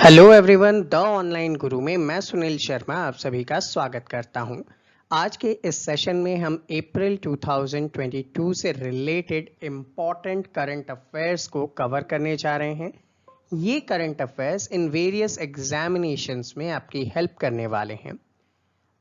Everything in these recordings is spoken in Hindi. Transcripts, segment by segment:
हेलो एवरीवन, द ऑनलाइन गुरु में मैं सुनील शर्मा आप सभी का स्वागत करता हूं। आज के इस सेशन में हम अप्रैल 2022 से रिलेटेड इम्पॉर्टेंट करंट अफेयर्स को कवर करने जा रहे हैं। ये current affairs in various examinations में आपकी हेल्प करने वाले हैं।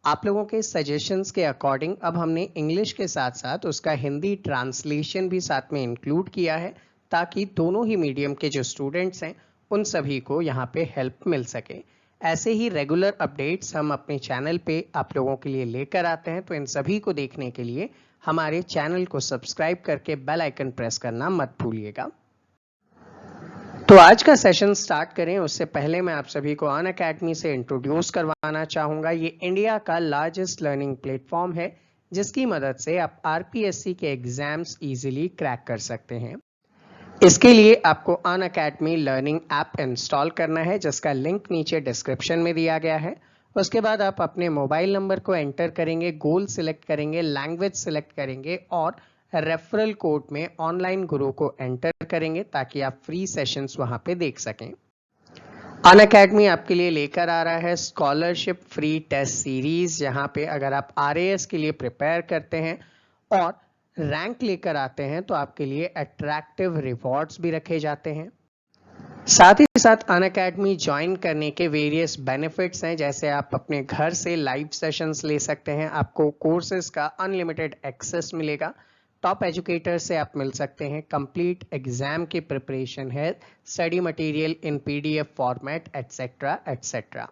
आप लोगों के सजेशंस के अकॉर्डिंग अब हमने इंग्लिश के साथ साथ उसका हिंदी ट्रांसलेशन भी साथ में इंक्लूड किया है, ताकि दोनों ही मीडियम के जो स्टूडेंट्स हैं उन सभी को यहाँ पे हेल्प मिल सके। ऐसे ही रेगुलर अपडेट्स हम अपने चैनल पे आप लोगों के लिए लेकर आते हैं, तो इन सभी को देखने के लिए हमारे चैनल को सब्सक्राइब करके बेल आइकन प्रेस करना मत भूलिएगा। तो आज का सेशन स्टार्ट करें उससे पहले मैं आप सभी को अनअकैडमी से इंट्रोड्यूस करवाना चाहूँगा। ये इंडिया का लार्जेस्ट लर्निंग प्लेटफॉर्म है, जिसकी मदद से आप आरपीएससी के एग्जाम्स इजीली क्रैक कर सकते हैं। इसके लिए आपको अनअकैडमी लर्निंग ऐप इंस्टॉल करना है, जिसका लिंक नीचे डिस्क्रिप्शन में दिया गया है। उसके बाद आप अपने मोबाइल नंबर को एंटर करेंगे, गोल सिलेक्ट करेंगे, लैंग्वेज सिलेक्ट करेंगे और रेफरल कोड में ऑनलाइन गुरु को एंटर करेंगे, ताकि आप फ्री सेशंस वहां पे देख सकें। अनअकैडमी आपके लिए लेकर आ रहा है स्कॉलरशिप फ्री टेस्ट सीरीज। यहाँ पे अगर आप आरएएस के लिए प्रिपेयर करते हैं और रैंक लेकर आते हैं तो आपके लिए अट्रैक्टिव रिवॉर्ड्स भी रखे जाते हैं। साथ ही साथ अनअकैडमी ज्वाइन करने के वेरियस बेनिफिट्स हैं, जैसे आप अपने घर से लाइव सेशंस ले सकते हैं, आपको कोर्सेज का अनलिमिटेड एक्सेस मिलेगा, टॉप एजुकेटर से आप मिल सकते हैं, कंप्लीट एग्जाम की प्रिपरेशन है, study material in PDF format etcetera etcetera.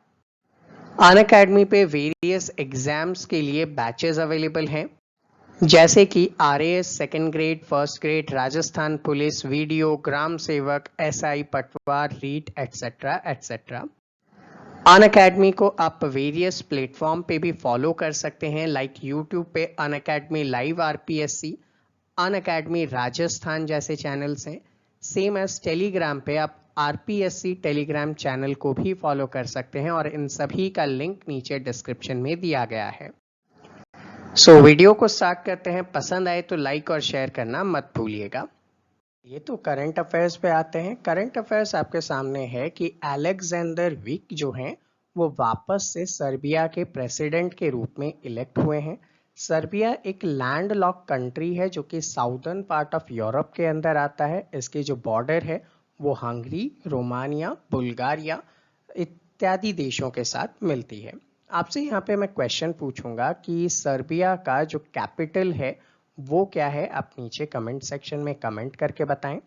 Unacademy पे वेरियस एग्जाम्स के लिए बैचेस अवेलेबल हैं, जैसे कि RAS second grade, first grade, Rajasthan police, VDO, ग्राम सेवक, एसआई, पटवार, रीट एटसेट्रा एटसेट्रा। अनअकैडमी को आप वेरियस प्लेटफॉर्म पे भी फॉलो कर सकते हैं, लाइक यूट्यूब पे Unacademy live RPSC, Unacademy Rajasthan जैसे चैनल्स हैं। सेम एज टेलीग्राम पे आप आरपीएससी टेलीग्राम चैनल को भी फॉलो कर सकते हैं, और इन सभी का लिंक नीचे डिस्क्रिप्शन में दिया गया है। वीडियो को स्टार्ट करते हैं। पसंद आए तो लाइक और शेयर करना मत भूलिएगा। ये तो करंट अफेयर्स पे आते हैं। करंट अफेयर्स आपके सामने है कि अलेक्जेंडर विक जो हैं वो वापस से सर्बिया के प्रेसिडेंट के रूप में इलेक्ट हुए हैं। सर्बिया एक लैंड लॉक कंट्री है जो कि साउदर्न पार्ट ऑफ यूरोप के अंदर आता है। इसकी जो बॉर्डर है वो हंगरी, रोमानिया, बुल्गारिया इत्यादि देशों के साथ मिलती है। आपसे यहाँ पे मैं क्वेश्चन पूछूंगा कि सर्बिया का जो कैपिटल है वो क्या है, आप नीचे कमेंट सेक्शन में कमेंट करके बताएं।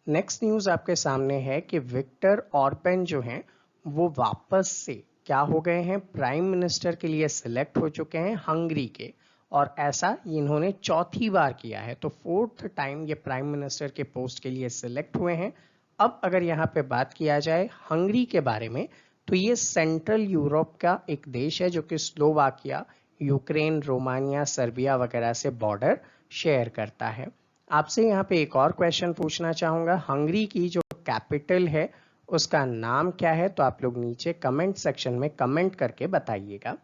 नेक्स्ट न्यूज़ आपके सामने है कि विक्टर ऑर्बन जो हैं वो वापस से क्या हो गए हैं, प्राइम मिनिस्टर के लिए सिलेक्ट हो चुके हैं हंगरी के, और ऐसा इन्होंने चौथी बार किया है, तो फोर्थ टाइम ये प्राइम मिनिस्टर के पोस्ट के लिए सिलेक्ट हुए हैं। अब अगर यहाँ पे बात किया जाए हंगरी के बारे में, तो ये सेंट्रल यूरोप का एक देश है जो कि स्लोवाकिया, यूक्रेन, रोमानिया, सर्बिया वगैरह से बॉर्डर शेयर करता है। आपसे यहाँ पे एक और क्वेश्चन पूछना चाहूंगा, हंगरी की जो कैपिटल है उसका नाम क्या है, तो आप लोग नीचे कमेंट सेक्शन में कमेंट करके बताइएगा।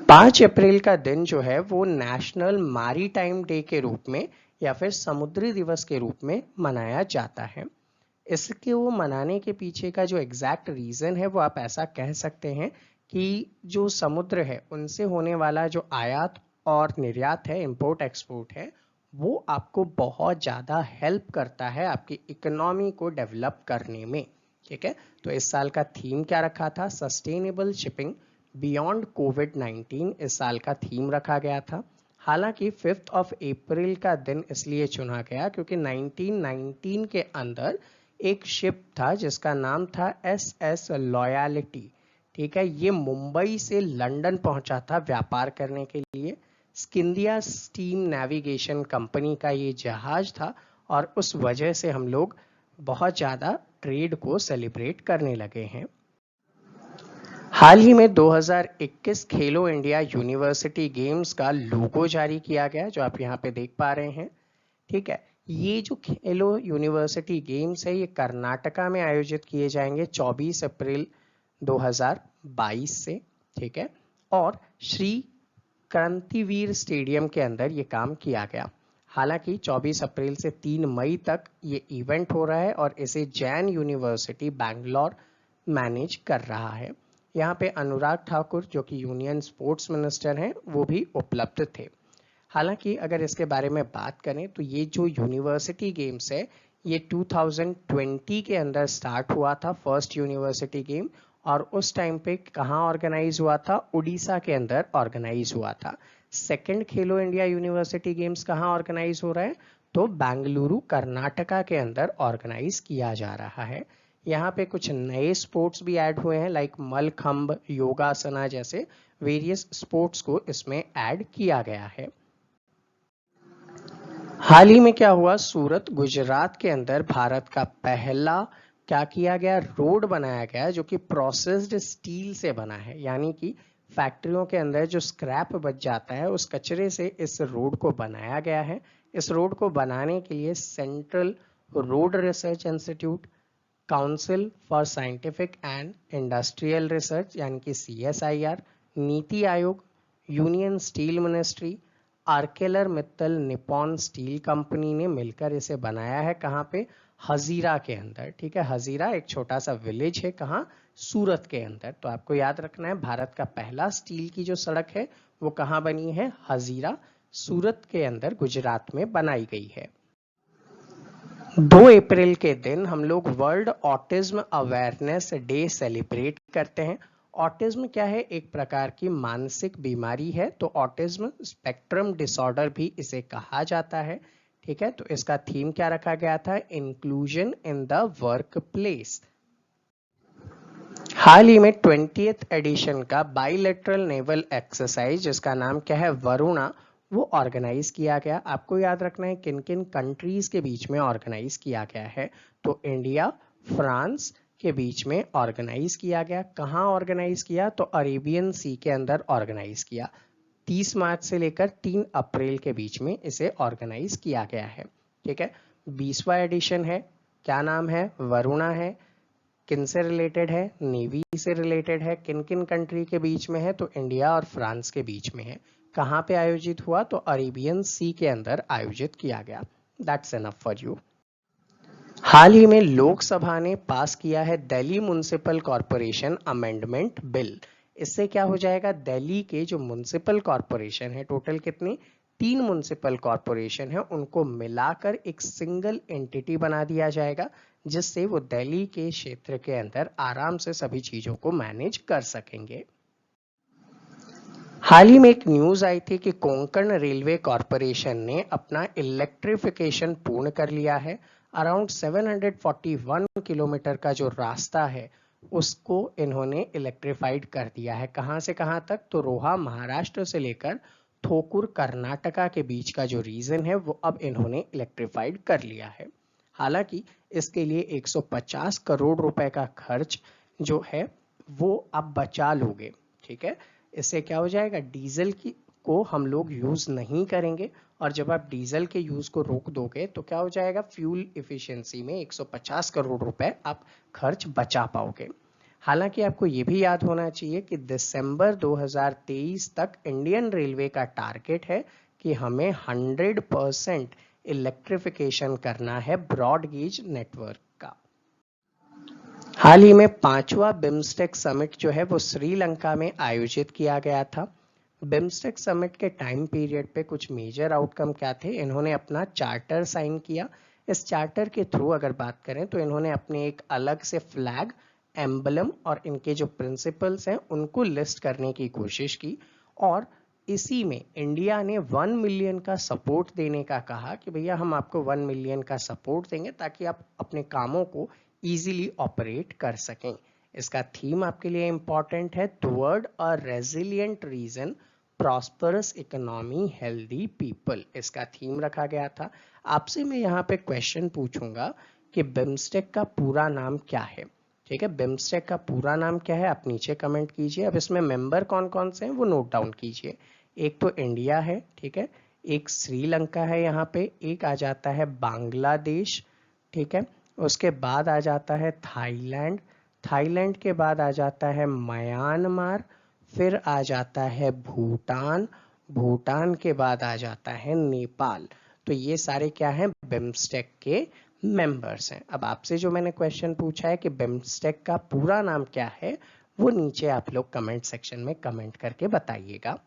5 अप्रैल का दिन जो है वो नेशनल मैरीटाइम डे के रूप में या फिर समुद्री दिवस के रूप में मनाया जाता है। इसके वो मनाने के पीछे का जो एग्जैक्ट रीजन है वो आप ऐसा कह सकते हैं कि जो समुद्र है उनसे होने वाला जो आयात और निर्यात है, इंपोर्ट एक्सपोर्ट है, वो आपको बहुत ज़्यादा हेल्प करता है आपकी इकोनॉमी को डेवलप करने में। ठीक है, तो इस साल का थीम क्या रखा था, सस्टेनेबल शिपिंग बियॉन्ड कोविड-19 इस साल का थीम रखा गया था। हालांकि 5 अप्रैल का दिन इसलिए चुना गया क्योंकि 1919 के अंदर एक शिप था जिसका नाम था SS लॉयलिटी। ठीक है, ये मुंबई से लंदन पहुंचा था व्यापार करने के लिए। स्किंदिया स्टीम नेविगेशन कंपनी का ये जहाज था, और उस वजह से हम लोग बहुत ज़्यादा ट्रेड को सेलिब्रेट करने लगे हैं। हाल ही में 2021 खेलो इंडिया यूनिवर्सिटी गेम्स का लोगो जारी किया गया, जो आप यहाँ पे देख पा रहे हैं। ठीक है, ये जो खेलो यूनिवर्सिटी गेम्स है ये कर्नाटका में आयोजित किए जाएंगे 24 अप्रैल 2022 से। ठीक है, और श्री क्रांतिवीर स्टेडियम के अंदर ये काम किया गया। हालांकि 24 अप्रैल से 3 मई तक ये इवेंट हो रहा है और इसे जैन यूनिवर्सिटी बैंगलोर मैनेज कर रहा है। यहाँ पे अनुराग ठाकुर जो कि यूनियन स्पोर्ट्स मिनिस्टर हैं वो भी उपलब्ध थे। हालांकि अगर इसके बारे में बात करें तो ये जो यूनिवर्सिटी गेम्स है ये 2020 के अंदर स्टार्ट हुआ था, फर्स्ट यूनिवर्सिटी गेम, और उस टाइम पे कहाँ ऑर्गेनाइज हुआ था? उड़ीसा के अंदर ऑर्गेनाइज हुआ था। सेकंड खेलो इंडिया यूनिवर्सिटी गेम्स कहाँ ऑर्गेनाइज हो रहा है? तो बेंगलुरु कर्नाटका के अंदर ऑर्गेनाइज किया जा रहा है। यहाँ पे कुछ नए स्पोर्ट्स भी ऐड हुए हैं, लाइक मलखंब, योगासना जैसे वेरियस स्पोर्ट्स को इसमें ऐड किया गया है। हाल ही में क्या हुआ? सूरत गुजरात के अंदर भारत का पहला क्या किया गया? रोड बनाया गया जो कि प्रोसेस्ड स्टील से बना है, यानी कि फैक्ट्रियों के अंदर जो स्क्रैप बच जाता है उस कचरे से इस रोड को बनाया गया है। इस रोड को बनाने के लिए central road research institute, council for scientific and industrial research यानी कि CSIR, NITI Aayog, union steel ministry, Arcelor Mittal Nippon steel company ने मिलकर इसे बनाया है। कहाँ पे? हजीरा के अंदर। ठीक है, हजीरा एक छोटा सा विलेज है, कहाँ? सूरत के अंदर। तो आपको याद रखना है भारत का पहला स्टील की जो सड़क है वो कहाँ बनी है? हजीरा, सूरत के अंदर गुजरात में बनाई गई है। 2 अप्रैल के दिन हम लोग world autism awareness day celebrate करते हैं। ऑटिज्म क्या है? एक प्रकार की मानसिक बीमारी है, तो ऑटिज्म स्पेक्ट्रम डिसऑर्डर भी इसे कहा जाता है। ठीक है, तो इसका थीम क्या रखा गया था? Inclusion in the work place. हाल ही में 20th एडिशन का बाइलेटरल नेवल एक्सरसाइज जिसका नाम क्या है? वरुणा, वो ऑर्गेनाइज किया गया। आपको याद रखना है किन किन कंट्रीज के बीच में ऑर्गेनाइज किया गया है। तो इंडिया, फ्रांस के बीच में ऑर्गेनाइज किया गया। कहाँ ऑर्गेनाइज किया? तो अरेबियन सी के अंदर ऑर्गेनाइज किया। 30 मार्च से लेकर 3 अप्रैल के बीच में इसे ऑर्गेनाइज किया गया है। ठीक है, 20वां एडिशन है। क्या नाम है? वरुणा है। किन से रिलेटेड है? नेवी से रिलेटेड है। किन किन कंट्री के बीच में है? तो इंडिया और फ्रांस के बीच में है। कहाँ पे आयोजित हुआ? तो अरेबियन सी के अंदर आयोजित किया गया। That's enough for you. हाल ही में लोकसभा ने पास किया है Delhi municipal corporation amendment bill. इससे क्या हो जाएगा? दिल्ली के जो म्युनिसिपल कॉरपोरेशन है, टोटल कितने? 3 म्युनिसिपल कॉरपोरेशन है, उनको मिलाकर एक सिंगल एंटिटी बना दिया जाएगा, जिससे वो दिल्ली के क्षेत्र के अंदर आराम से सभी चीजों को मैनेज कर सकेंगे। हाल ही में एक न्यूज आई थी कि कोंकण रेलवे कॉरपोरेशन ने अपना इलेक्ट्रिफिकेशन पूर्ण कर लिया है। अराउंड 741 किलोमीटर का जो रास्ता है उसको इन्होंने इलेक्ट्रीफाइड कर दिया है। कहां से कहां तक? तो रोहा महाराष्ट्र से लेकर थोकुर कर्नाटका के बीच का जो रीजन है वो अब इन्होंने इलेक्ट्रीफाइड कर लिया है। हालांकि इसके लिए 150 करोड़ रुपए का खर्च जो है वो आप बचा लोगे। ठीक है, इससे क्या हो जाएगा? डीजल की को हम लोग यूज नहीं करेंगे, और जब आप डीजल के यूज को रोक दोगे तो क्या हो जाएगा? फ्यूल इफिशिएंसी में 150 करोड़ रुपए आप खर्च बचा पाओगे। हालांकि आपको ये भी याद होना चाहिए कि दिसंबर 2023 तक इंडियन रेलवे का टारगेट है कि हमें 100% इलेक्ट्रिफिकेशन करना है ब्रॉड गेज नेटवर्क का। हाल ही में 5वां बिम्स्टेक समिट जो है वो श्रीलंका में आयोजित किया गया था। बिम्स्टेक समिट के टाइम पीरियड पे कुछ मेजर आउटकम क्या थे? इन्होंने अपना चार्टर साइन किया। इस चार्टर के थ्रू अगर बात करें तो इन्होंने अपने एक अलग से फ्लैग, एम्बलम और इनके जो प्रिंसिपल्स हैं उनको लिस्ट करने की कोशिश की, और इसी में इंडिया ने 1 मिलियन का सपोर्ट देने का कहा कि भैया हम आपको 1 मिलियन का सपोर्ट देंगे ताकि आप अपने कामों को इजीली ऑपरेट कर सकें। इसका थीम आपके लिए इंपॉर्टेंट है, toward a resilient region, prosperous economy, healthy people. इसका थीम रखा गया था। आपसे मैं यहाँ पे क्वेश्चन पूछूंगा कि बिम्स्टेक का पूरा नाम क्या है। ठीक है, बिम्स्टेक का पूरा नाम क्या है? आप नीचे कमेंट कीजिए। अब इसमें मेंबर कौन कौन से हैं वो नोट डाउन कीजिए। एक तो इंडिया है, ठीक है, एक श्रीलंका है, यहाँ पे एक आ जाता है बांग्लादेश, ठीक है, उसके बाद आ जाता है थाईलैंड, थाईलैंड के बाद आ जाता है म्यांमार, फिर आ जाता है भूटान, भूटान के बाद आ जाता है नेपाल। तो ये सारे क्या हैं, बिम्स्टेक के मेंबर्स हैं। अब आपसे जो मैंने क्वेश्चन पूछा है कि बिम्स्टेक का पूरा नाम क्या है, वो नीचे आप लोग कमेंट सेक्शन में कमेंट करके बताइएगा।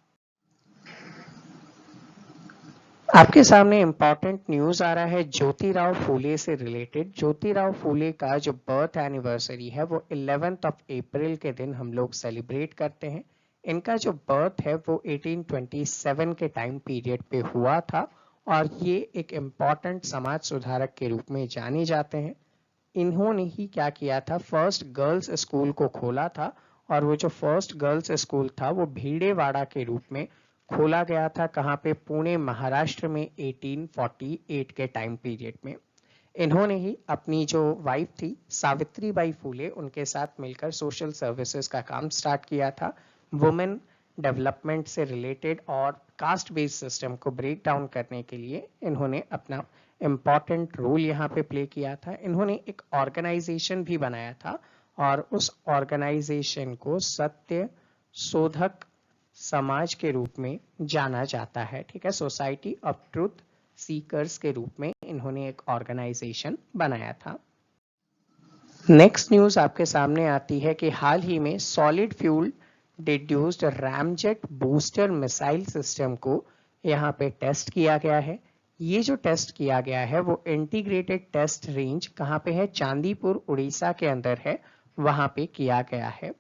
आपके सामने इंपॉर्टेंट न्यूज आ रहा है ज्योतिराव फूले से रिलेटेड। ज्योतिराव फूले का जो बर्थ एनिवर्सरी है वो 11th ऑफ अप्रैल के दिन हम लोग सेलिब्रेट करते हैं। इनका जो बर्थ है वो 1827 के टाइम पीरियड पे हुआ था और ये एक इम्पॉर्टेंट समाज सुधारक के रूप में जाने जाते हैं। इन्होंने ही क्या किया था, फर्स्ट गर्ल्स स्कूल को खोला था और वो जो फर्स्ट गर्ल्स स्कूल था वो भीड़ेवाड़ा के रूप में खोला गया था। कहाँ पे, पुणे महाराष्ट्र में 1848 के टाइम पीरियड में। इन्होंने ही अपनी जो वाइफ थी सावित्रीबाई फूले, उनके साथ मिलकर सोशल सर्विसेज का काम स्टार्ट किया था। वुमेन डेवलपमेंट से रिलेटेड और कास्ट बेस्ड सिस्टम को ब्रेक डाउन करने के लिए इन्होंने अपना इम्पॉर्टेंट रोल यहाँ पे प्ले किया था। इन्होंने एक ऑर्गेनाइजेशन भी बनाया था और उस ऑर्गेनाइजेशन को सत्य शोधक समाज के रूप में जाना जाता है। ठीक है, सोसाइटी ऑफ ट्रूथ सीकर्स के रूप में इन्होंने एक ऑर्गेनाइजेशन बनाया था। नेक्स्ट न्यूज आपके सामने आती है कि हाल ही में solid fuel deduced ramjet booster missile system को यहाँ पे टेस्ट किया गया है। ये जो टेस्ट किया गया है वो इंटीग्रेटेड टेस्ट रेंज कहाँ पे है, चांदीपुर उड़ीसा के अंदर है, वहां पे किया गया है।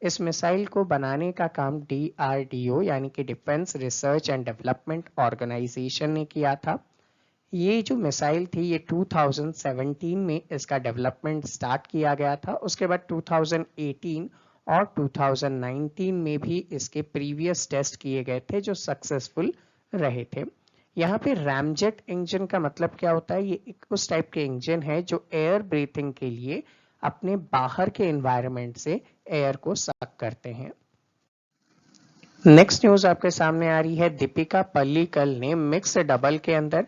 इस मिसाइल को बनाने का काम DRDO यानी कि defence research and development organisation ने किया था। ये जो मिसाइल थी ये 2017 में इसका डेवलपमेंट स्टार्ट किया गया था। उसके बाद 2018 और 2019 में भी इसके प्रीवियस टेस्ट किए गए थे जो सक्सेसफुल रहे थे। यहाँ पे रैमजेट इंजन का मतलब क्या होता है, ये एक उस टाइप के इंजन है जो एयर ब्रीथिंग के लिए अपने बाहर के एनवायरनमेंट से एयर को सक करते हैं। नेक्स्ट न्यूज आपके सामने आ रही है, दीपिका पल्लीकल ने मिक्स डबल के अंदर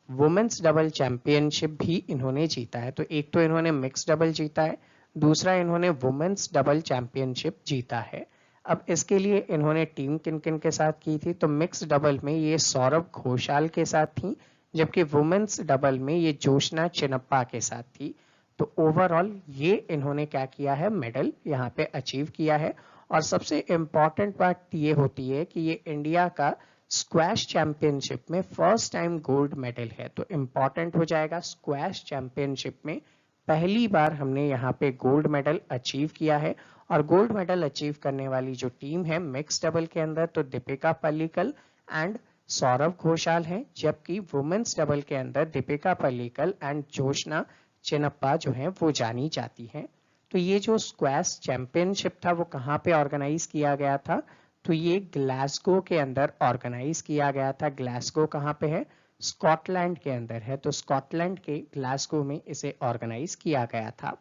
वुमेन्स डबल चैंपियनशिप भी इन्होंने जीता है। तो एक तो इन्होंने मिक्स डबल जीता है, दूसरा इन्होंने वुमेन्स डबल चैंपियनशिप जीता है। अब इसके लिए इन्होंने टीम किन किन के साथ की थी, तो मिक्स डबल में ये सौरभ घोषाल के साथ थी, जबकि वुमेन्स डबल में ये जोशना चिनप्पा के साथ थी। तो ओवरऑल ये इन्होंने क्या किया है, मेडल यहाँ पे अचीव किया है। और सबसे इंपॉर्टेंट बात ये होती है कि ये इंडिया का स्क्वैश चैंपियनशिप में फर्स्ट टाइम गोल्ड मेडल है। तो इंपॉर्टेंट हो जाएगा, स्क्वैश चैंपियनशिप में पहली बार हमने यहाँ पे गोल्ड मेडल अचीव किया है। और गोल्ड मेडल अचीव करने वाली जो टीम है मिक्स डबल के अंदर, तो दीपिका पल्लीकल एंड सौरभ घोषाल है, जबकि वुमेन्स डबल के अंदर दीपिका पल्लीकल एंड जोशना चिनप्पा जो है वो जानी जाती हैं। तो ये जो स्क्वैश चैंपियनशिप था वो कहाँ पे ऑर्गेनाइज किया गया था, तो ये ग्लासगो के अंदर ऑर्गेनाइज किया गया था। ग्लासगो कहाँ पे है, स्कॉटलैंड के अंदर है। तो स्कॉटलैंड के ग्लासगो में इसे ऑर्गेनाइज किया गया था।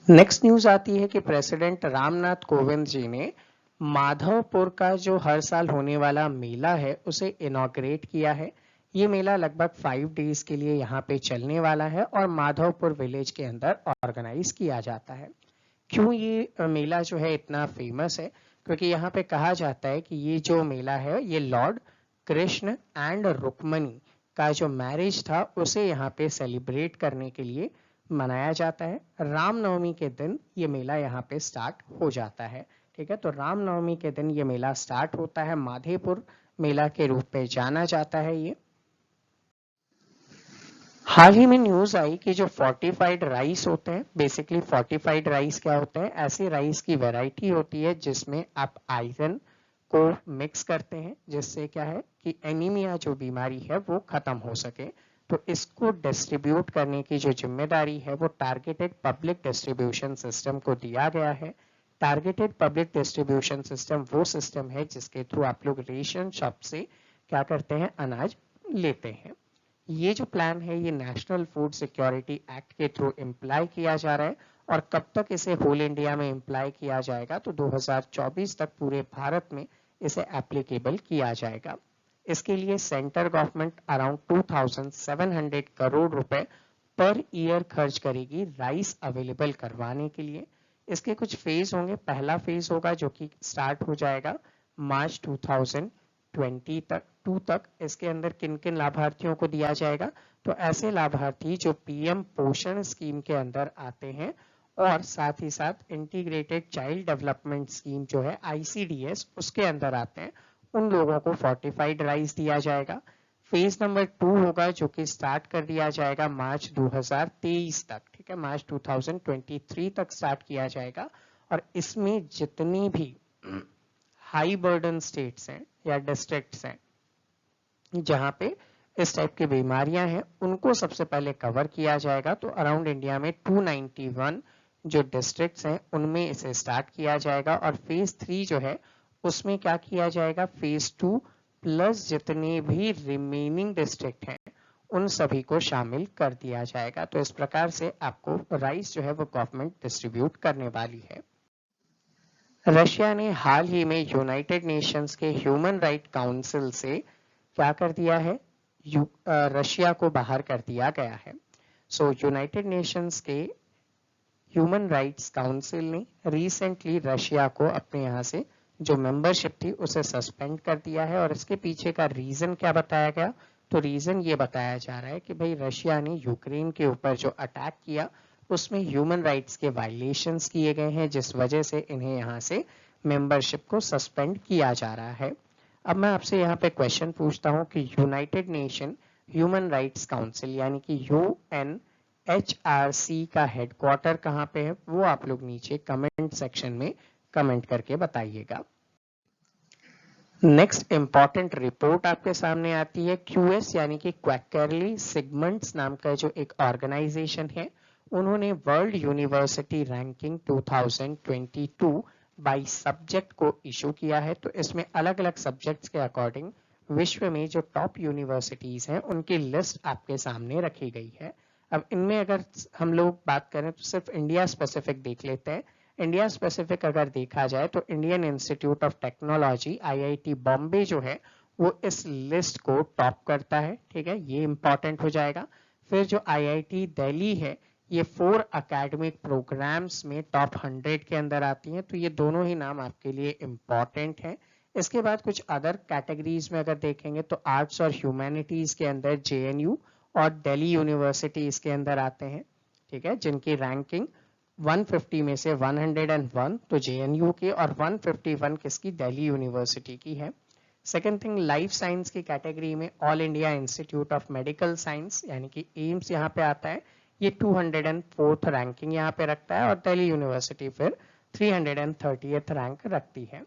नेक्स्ट न्यूज आती है कि प्रेसिडेंट रामनाथ कोविंद जी ने माधवपुर का जो हर साल होने वाला मेला है उसे इनॉग्रेट किया है। ये मेला लगभग 5 डेज के लिए यहाँ पे चलने वाला है और माधवपुर विलेज के अंदर ऑर्गेनाइज किया जाता है। क्यों ये मेला जो है इतना फेमस है, क्योंकि यहाँ पे कहा जाता है कि ये जो मेला है ये लॉर्ड कृष्ण एंड रुक्मणी का जो मैरिज था उसे यहाँ पे सेलिब्रेट करने के लिए मनाया जाता है। रामनवमी के दिन ये मेला यहाँ पे स्टार्ट हो जाता है। ठीक है, तो रामनवमी के दिन ये मेला स्टार्ट होता है, माधेपुर मेला के रूप में जाना जाता है ये। हाल ही में न्यूज आई कि जो फोर्टिफाइड राइस होते हैं, बेसिकली फोर्टिफाइड राइस क्या होते हैं, ऐसी राइस की वैरायटी होती है जिसमें आप आयरन को मिक्स करते हैं, जिससे क्या है कि एनीमिया जो बीमारी है वो खत्म हो सके। तो इसको डिस्ट्रीब्यूट करने की जो जिम्मेदारी है वो टारगेटेड पब्लिक डिस्ट्रीब्यूशन सिस्टम को दिया गया है। टारगेटेड पब्लिक डिस्ट्रीब्यूशन सिस्टम वो सिस्टम है जिसके थ्रू आप लोग रेशन शॉप से क्या करते हैं, अनाज लेते हैं। ये जो प्लान है ये नेशनल फूड सिक्योरिटी एक्ट के थ्रू इम्प्लाई किया जा रहा है। और कब तक इसे होल इंडिया में इम्प्लाई किया जाएगा, तो 2024 तक पूरे भारत में इसे एप्लीकेबल किया जाएगा। इसके लिए सेंटर गवर्नमेंट अराउंड 2700 करोड़ रुपए पर ईयर खर्च करेगी राइस अवेलेबल करवाने के लिए। इसके कुछ फेज होंगे। पहला फेज होगा जो कि स्टार्ट हो जाएगा मार्च 2020 तक 2 तक इसके अंदर किन किन लाभार्थियों को दिया जाएगा, तो ऐसे लाभार्थी जो पीएम पोषण स्कीम के अंदर आते हैं और साथ ही साथ इंटीग्रेटेड चाइल्ड डेवलपमेंट स्कीम जो है आईसीडीएस उसके अंदर आते हैं, उन लोगों को फोर्टिफाइड राइस दिया जाएगा। फेज नंबर 2 होगा जो कि स्टार्ट कर दिया जाएगा मार्च 2023 तक, ठीक है, मार्च 2023 तक स्टार्ट किया जाएगा। और इसमें जितनी भी हाई बर्डन स्टेट्स हैं या डिस्ट्रिक्ट्स हैं जहां पे इस टाइप की बीमारियां हैं उनको सबसे पहले कवर किया जाएगा। तो अराउंड इंडिया में 291 जो डिस्ट्रिक्ट्स हैं उनमें इसे स्टार्ट किया जाएगा। और फेज 3 जो है उसमें क्या किया जाएगा, फेज 2 प्लस जितने भी रिमेनिंग डिस्ट्रिक्ट हैं उन सभी को शामिल कर दिया जाएगा। तो इस प्रकार से आपको राइस जो है वो गवर्नमेंट डिस्ट्रीब्यूट करने वाली है। रशिया ने हाल ही में यूनाइटेड नेशंस के ह्यूमन राइट काउंसिल से क्या कर दिया है, रशिया को बाहर कर दिया गया है। सो यूनाइटेड नेशंस के ह्यूमन राइट्स काउंसिल ने रिसेंटली रशिया को अपने यहाँ से जो मेंबरशिप थी उसे सस्पेंड कर दिया है। और इसके पीछे का रीजन क्या बताया गया, तो रीजन ये बताया जा रहा है कि भाई रशिया ने यूक्रेन के ऊपर जो अटैक किया उसमें ह्यूमन राइट्स के वायलेशंस किए गए हैं, जिस वजह से इन्हें यहाँ से मेंबरशिप को सस्पेंड किया जा रहा है। अब मैं आपसे यहाँ पे क्वेश्चन पूछता हूँ कि United nation human rights council यानी कि UNHRC का हेडक्वार्टर कहाँ पे है, वो आप लोग नीचे कमेंट सेक्शन में कमेंट करके बताइएगा। नेक्स्ट इंपॉर्टेंट रिपोर्ट आपके सामने आती है QS यानी कि क्वैकरली सिगमंड्स नाम का जो एक ऑर्गेनाइजेशन है, उन्होंने world university ranking 2022 by subject को इशू किया है। तो इसमें अलग अलग सब्जेक्ट्स के अकॉर्डिंग विश्व में जो टॉप यूनिवर्सिटीज हैं उनकी लिस्ट आपके सामने रखी गई है। अब इनमें अगर हम लोग बात करें तो सिर्फ इंडिया स्पेसिफिक देख लेते हैं। इंडिया स्पेसिफिक अगर देखा जाए तो Indian institute of technology IIT Bombay जो है वो इस लिस्ट को टॉप करता है, ठीक है, ये इंपॉर्टेंट हो जाएगा। फिर जो IIT दिल्ली है ये 4 एकेडमिक प्रोग्राम्स में टॉप 100 के अंदर आती हैं, तो ये दोनों ही नाम आपके लिए इंपॉर्टेंट हैं। इसके बाद कुछ अदर कैटेगरीज में अगर देखेंगे तो आर्ट्स और ह्यूमैनिटीज के अंदर JNU और दिल्ली यूनिवर्सिटी इसके अंदर आते हैं, ठीक है, जिनकी रैंकिंग 150 में से 101 तो JNU की और 151 किसकी, दिल्ली यूनिवर्सिटी की है। सेकेंड थिंग, लाइफ साइंस की कैटेगरी में all India institute of medical science यानी कि एम्स यहाँ पे आता है, ये 204th रैंकिंग यहाँ पे रखता है और दिल्ली यूनिवर्सिटी फिर 330th रैंक रखती है।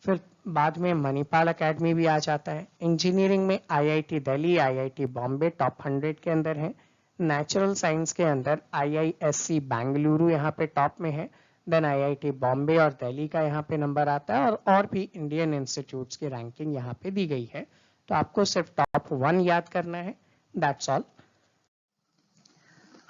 फिर बाद में मणिपाल एकेडमी भी आ जाता है। इंजीनियरिंग में IIT Delhi, IIT Bombay top 100 के अंदर है। नेचुरल साइंस के अंदर IISc बेंगलुरु यहाँ पे टॉप में है, देन IIT बॉम्बे और दिल्ली का यहाँ पे नंबर आता है और भी इंडियन इंस्टीट्यूट्स की रैंकिंग यहाँ पे दी गई है। तो आपको सिर्फ टॉप 1 याद करना है, दैट्स ऑल।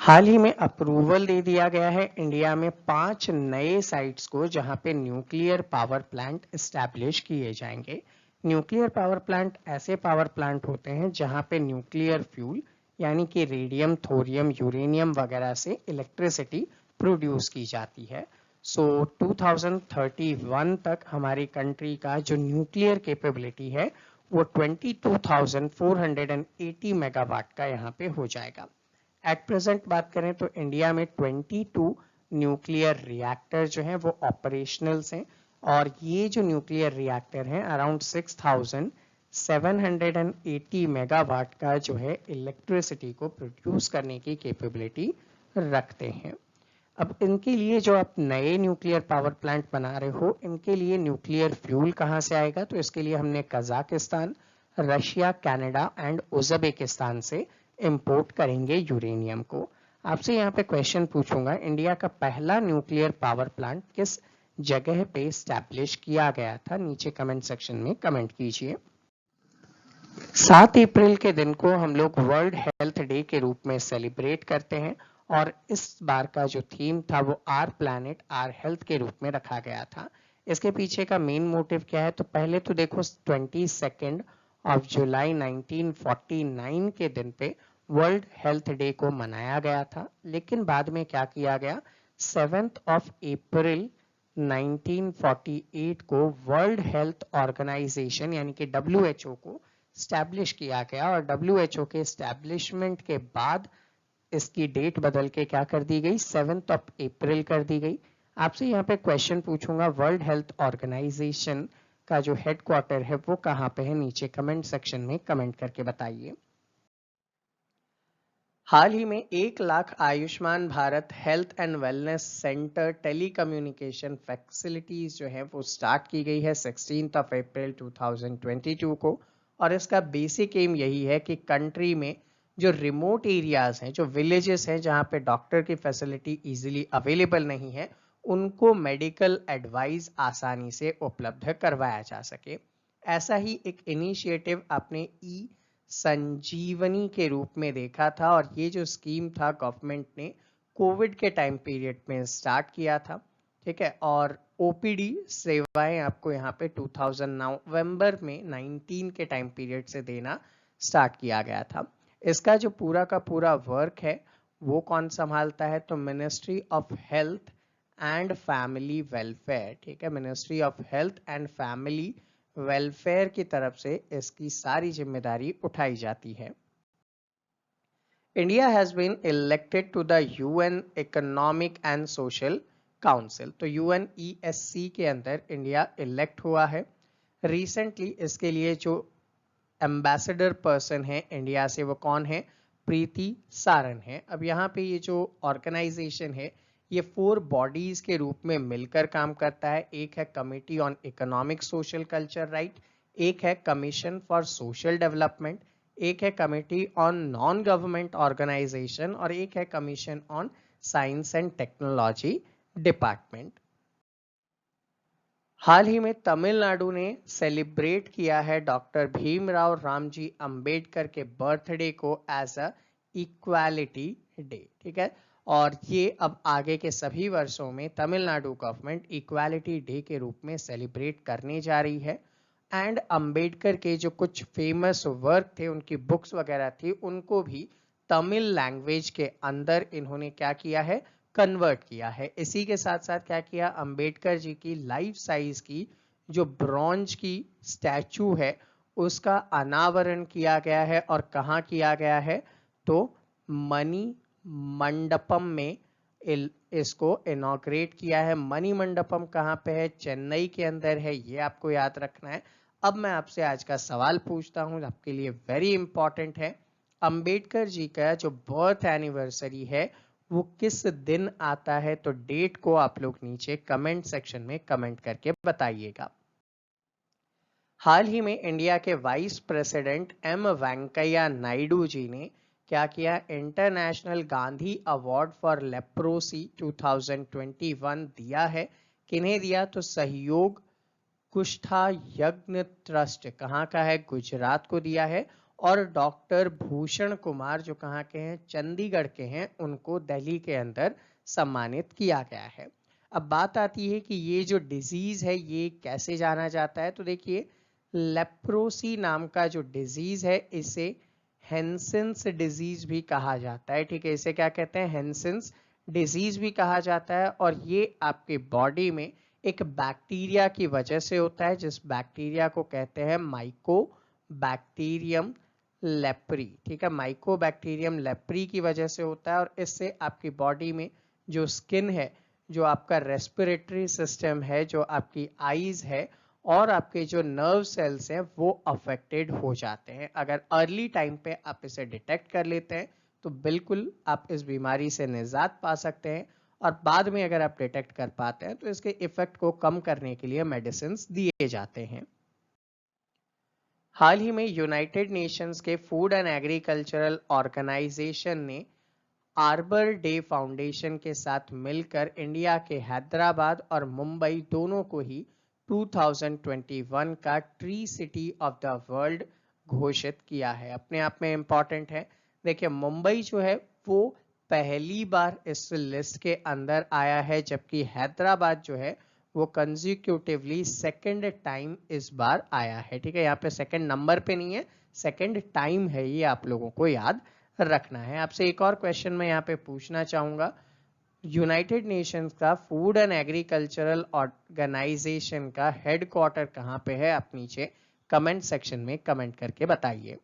हाल ही में अप्रूवल दे दिया गया है इंडिया में 5 नए साइट्स को जहां पे न्यूक्लियर पावर प्लांट एस्टैब्लिश किए जाएंगे। न्यूक्लियर पावर प्लांट ऐसे पावर प्लांट होते हैं जहां पे न्यूक्लियर फ्यूल यानी कि रेडियम, थोरियम, यूरेनियम वगैरह से इलेक्ट्रिसिटी प्रोड्यूस की जाती है। सो 2031 तक हमारी कंट्री का जो न्यूक्लियर कैपेबिलिटी है वो 22,480 मेगावाट का यहाँ पे हो जाएगा। एट प्रेजेंट बात करें तो इंडिया में 22 न्यूक्लियर रिएक्टर जो हैं वो ऑपरेशनल्स हैं और ये जो न्यूक्लियर रिएक्टर हैं अराउंड 6,780 मेगावाट का जो है इलेक्ट्रिसिटी को प्रोड्यूस करने की कैपेबिलिटी रखते हैं। अब इनके लिए जो आप नए न्यूक्लियर पावर प्लांट बना रहे हो इनके लिए न्यूक्लियर फ्यूल कहाँ से आएगा, तो इसके लिए हमने Kazakhstan, Russia, Canada and Uzbekistan से इंपोर्ट करेंगे यूरेनियम को। आपसे यहाँ पे क्वेश्चन पूछूंगा, इंडिया का पहला न्यूक्लियर पावर प्लांट किस जगह पे स्टैब्लिश किया गया था, नीचे कमेंट सेक्शन में कमेंट कीजिए। 7 अप्रैल के दिन को हम लोग वर्ल्ड हेल्थ डे के रूप में सेलिब्रेट करते हैं और इस बार का जो थीम था वो आर प्लैनेट आर हेल्थ के रूप में रखा गया था। इसके पीछे का मेन मोटिव क्या है, तो पहले तो देखो 22 जुलाई 1949 के दिन पे वर्ल्ड हेल्थ डे को मनाया गया था, लेकिन बाद में क्या किया गया, 7 अप्रैल 1948 को वर्ल्ड हेल्थ ऑर्गेनाइजेशन यानी कि WHO को स्टैब्लिश किया गया और WHO के स्टैब्लिशमेंट के बाद इसकी डेट बदल के क्या कर दी गई, 7 अप्रैल कर दी गई। आपसे यहाँ पे क्वेश्चन पूछूंगा, वर्ल्ड हेल्थ ऑर्गेनाइजेशन का जो हेडक्वार्टर है वो कहाँ पे है, नीचे कमेंट सेक्शन में कमेंट करके बताइए। हाल ही में 1 lakh Ayushman Bharat health and wellness centre telecommunication facilities जो है वो स्टार्ट की गई है 16 अप्रैल 2022 को। और इसका बेसिक एम यही है कि कंट्री में जो रिमोट एरियाज हैं, जो विलेजेस हैं जहां पे डॉक्टर की फैसिलिटी इजीली अवेलेबल नहीं है, उनको मेडिकल एडवाइस आसानी से उपलब्ध करवाया जा सके। ऐसा ही एक इनिशिएटिव आपने ई संजीवनी के रूप में देखा था और ये जो स्कीम था गवर्नमेंट ने कोविड के टाइम पीरियड में स्टार्ट किया था। ठीक है, और ओपीडी सेवाएं आपको यहाँ पे 2000 नवंबर में 19 के टाइम पीरियड से देना स्टार्ट किया गया था। इसका जो पूरा का पूरा वर्क है वो कौन संभालता है, तो ministry of health and family welfare. ठीक है, ministry of health and family welfare की तरफ से इसकी सारी जिम्मेदारी उठाई जाती है। India has been elected to the UN economic and social council. तो UNESC के अंदर इंडिया इलेक्ट हुआ है रिसेंटली। इसके लिए जो एम्बेसडर पर्सन है इंडिया से वो कौन है, प्रीति सारन है। अब यहाँ पे ये जो ऑर्गेनाइजेशन है ये 4 बॉडीज के रूप में मिलकर काम करता है। एक है committee on economic social culture right, एक है कमीशन फॉर सोशल डेवलपमेंट, एक है committee on non government organisation और एक है commission on science and technology department. हाल ही में तमिलनाडु ने सेलिब्रेट किया है डॉक्टर भीमराव रामजी अंबेडकर के बर्थडे को एज अ इक्वालिटी डे। ठीक है, और ये अब आगे के सभी वर्षों में तमिलनाडु गवर्नमेंट इक्वालिटी डे के रूप में सेलिब्रेट करने जा रही है। एंड अंबेडकर के जो कुछ फेमस वर्क थे, उनकी बुक्स वगैरह थी, उनको भी तमिल लैंग्वेज के अंदर इन्होंने क्या किया है, कन्वर्ट किया है। इसी के साथ साथ क्या किया, अंबेडकर जी की लाइफ साइज की जो ब्रॉन्ज की स्टैचू है उसका अनावरण किया गया है। और कहाँ किया गया है, तो मणि मंडपम में इसको इनॉग्रेट किया है। मणि मंडपम कहाँ पे है, चेन्नई के अंदर है, ये आपको याद रखना है। अब मैं आपसे आज का सवाल पूछता हूँ, आपके लिए वेरी इंपॉर्टेंट है। अंबेडकर जी का जो बर्थ एनिवर्सरी है वो किस दिन आता है, तो डेट को आप लोग नीचे कमेंट सेक्शन में कमेंट करके बताइएगा। हाल ही में इंडिया के vice president M Venkaiah Naidu ji ने क्या किया, international Gandhi award for leprosy 2021 दिया है। किन्हें दिया, तो सहयोग कुष्ठा यज्ञ ट्रस्ट, कहाँ का है, गुजरात को दिया है। और डॉक्टर भूषण कुमार जो कहाँ के हैं, चंडीगढ़ के हैं, उनको दिल्ली के अंदर सम्मानित किया गया है। अब बात आती है कि ये जो डिजीज है ये कैसे जाना जाता है, तो देखिए लेप्रोसी नाम का जो डिजीज है इसे हेंसेंस डिजीज भी कहा जाता है। ठीक है, इसे क्या कहते हैं, हेंसेंस डिजीज भी कहा जाता है। और ये आपके बॉडी में एक बैक्टीरिया की वजह से होता है, जिस बैक्टीरिया को कहते हैं माइकोबैक्टीरियम लेप्री। ठीक है, माइकोबैक्टीरियम लेप्री की वजह से होता है। और इससे आपकी बॉडी में जो स्किन है, जो आपका रेस्पिरेटरी सिस्टम है, जो आपकी आईज है और आपके जो नर्व सेल्स हैं वो अफेक्टेड हो जाते हैं। अगर अर्ली टाइम पे आप इसे डिटेक्ट कर लेते हैं तो बिल्कुल आप इस बीमारी से निजात पा सकते हैं। और बाद में अगर आप डिटेक्ट कर पाते हैं तो इसके इफेक्ट को कम करने के लिए मेडिसिन दिए जाते हैं। हाल ही में यूनाइटेड नेशंस के फूड एंड एग्रीकल्चरल ऑर्गेनाइजेशन ने आर्बर डे फाउंडेशन के साथ मिलकर इंडिया के हैदराबाद और मुंबई दोनों को ही 2021 का tree city of the world घोषित किया है। अपने आप में इंपॉर्टेंट है। देखिए मुंबई जो है वो पहली बार इस लिस्ट के अंदर आया है, जबकि हैदराबाद जो है वो कंजिक्यूटिवली सेकंड टाइम इस बार आया है। ठीक है, यहाँ पे सेकंड नंबर पे नहीं है, सेकंड टाइम है, ये आप लोगों को याद रखना है। आपसे एक और क्वेश्चन मैं यहाँ पे पूछना चाहूंगा, यूनाइटेड नेशंस का फूड एंड एग्रीकल्चरल ऑर्गेनाइजेशन का हेडक्वार्टर कहाँ पे है, आप नीचे कमेंट सेक्शन में कमेंट करके बताइए।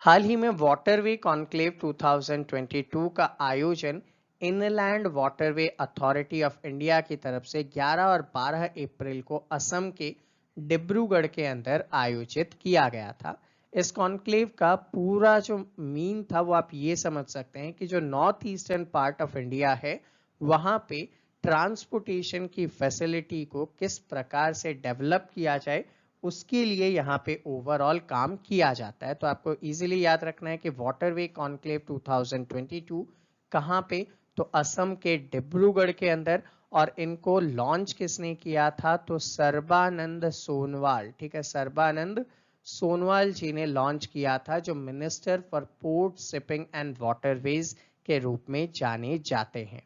हाल ही में वाटरवे कॉन्क्लेव 2022 का आयोजन inland waterway authority of India की तरफ से 11 और 12 अप्रैल को असम के डिब्रूगढ़ के अंदर आयोजित किया गया था। इस कॉन्क्लेव का पूरा जो मीन था वो आप ये समझ सकते हैं कि जो north eastern part of India है वहां पे ट्रांसपोर्टेशन की फैसिलिटी को किस प्रकार से डेवलप किया जाए उसके लिए यहाँ पे ओवरऑल काम किया जाता है। तो आपको इजीली याद रखना है कि वाटरवे कॉन्क्लेव 2022 कहाँ पे, तो असम के डिब्रूगढ़ के अंदर। और इनको लॉन्च किसने किया था, तो सर्बानंद सोनोवाल, ठीक है, सर्बानंद सोनोवाल जी ने लॉन्च किया था, जो minister for port shipping and waterways के रूप में जाने जाते हैं।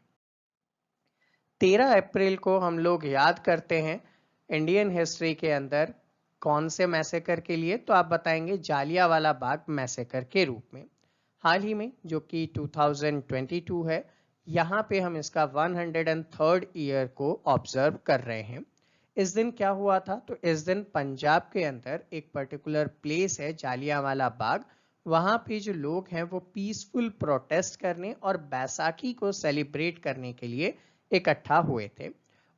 13 अप्रैल को हम लोग याद करते हैं इंडियन हिस्ट्री के अंदर कौन से मैसेकर के लिए, तो आप बताएंगे जालियांवाला बाग मैसेकर के रूप में। हाल ही में जो कि 2022 है, यहाँ पे हम इसका 103rd ईयर को ऑब्जर्व कर रहे हैं। इस दिन क्या हुआ था, तो इस दिन पंजाब के अंदर एक पर्टिकुलर प्लेस है जालियांवाला बाग, वहां पे जो लोग हैं वो पीसफुल प्रोटेस्ट करने और बैसाखी को सेलिब्रेट करने के लिए इकट्ठा हुए थे।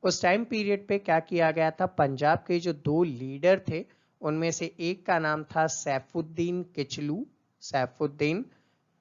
उस टाइम पीरियड पे क्या किया गया था, पंजाब के जो दो लीडर थे उनमें से एक का नाम था सैफुद्दीन किचलू, सैफुद्दीन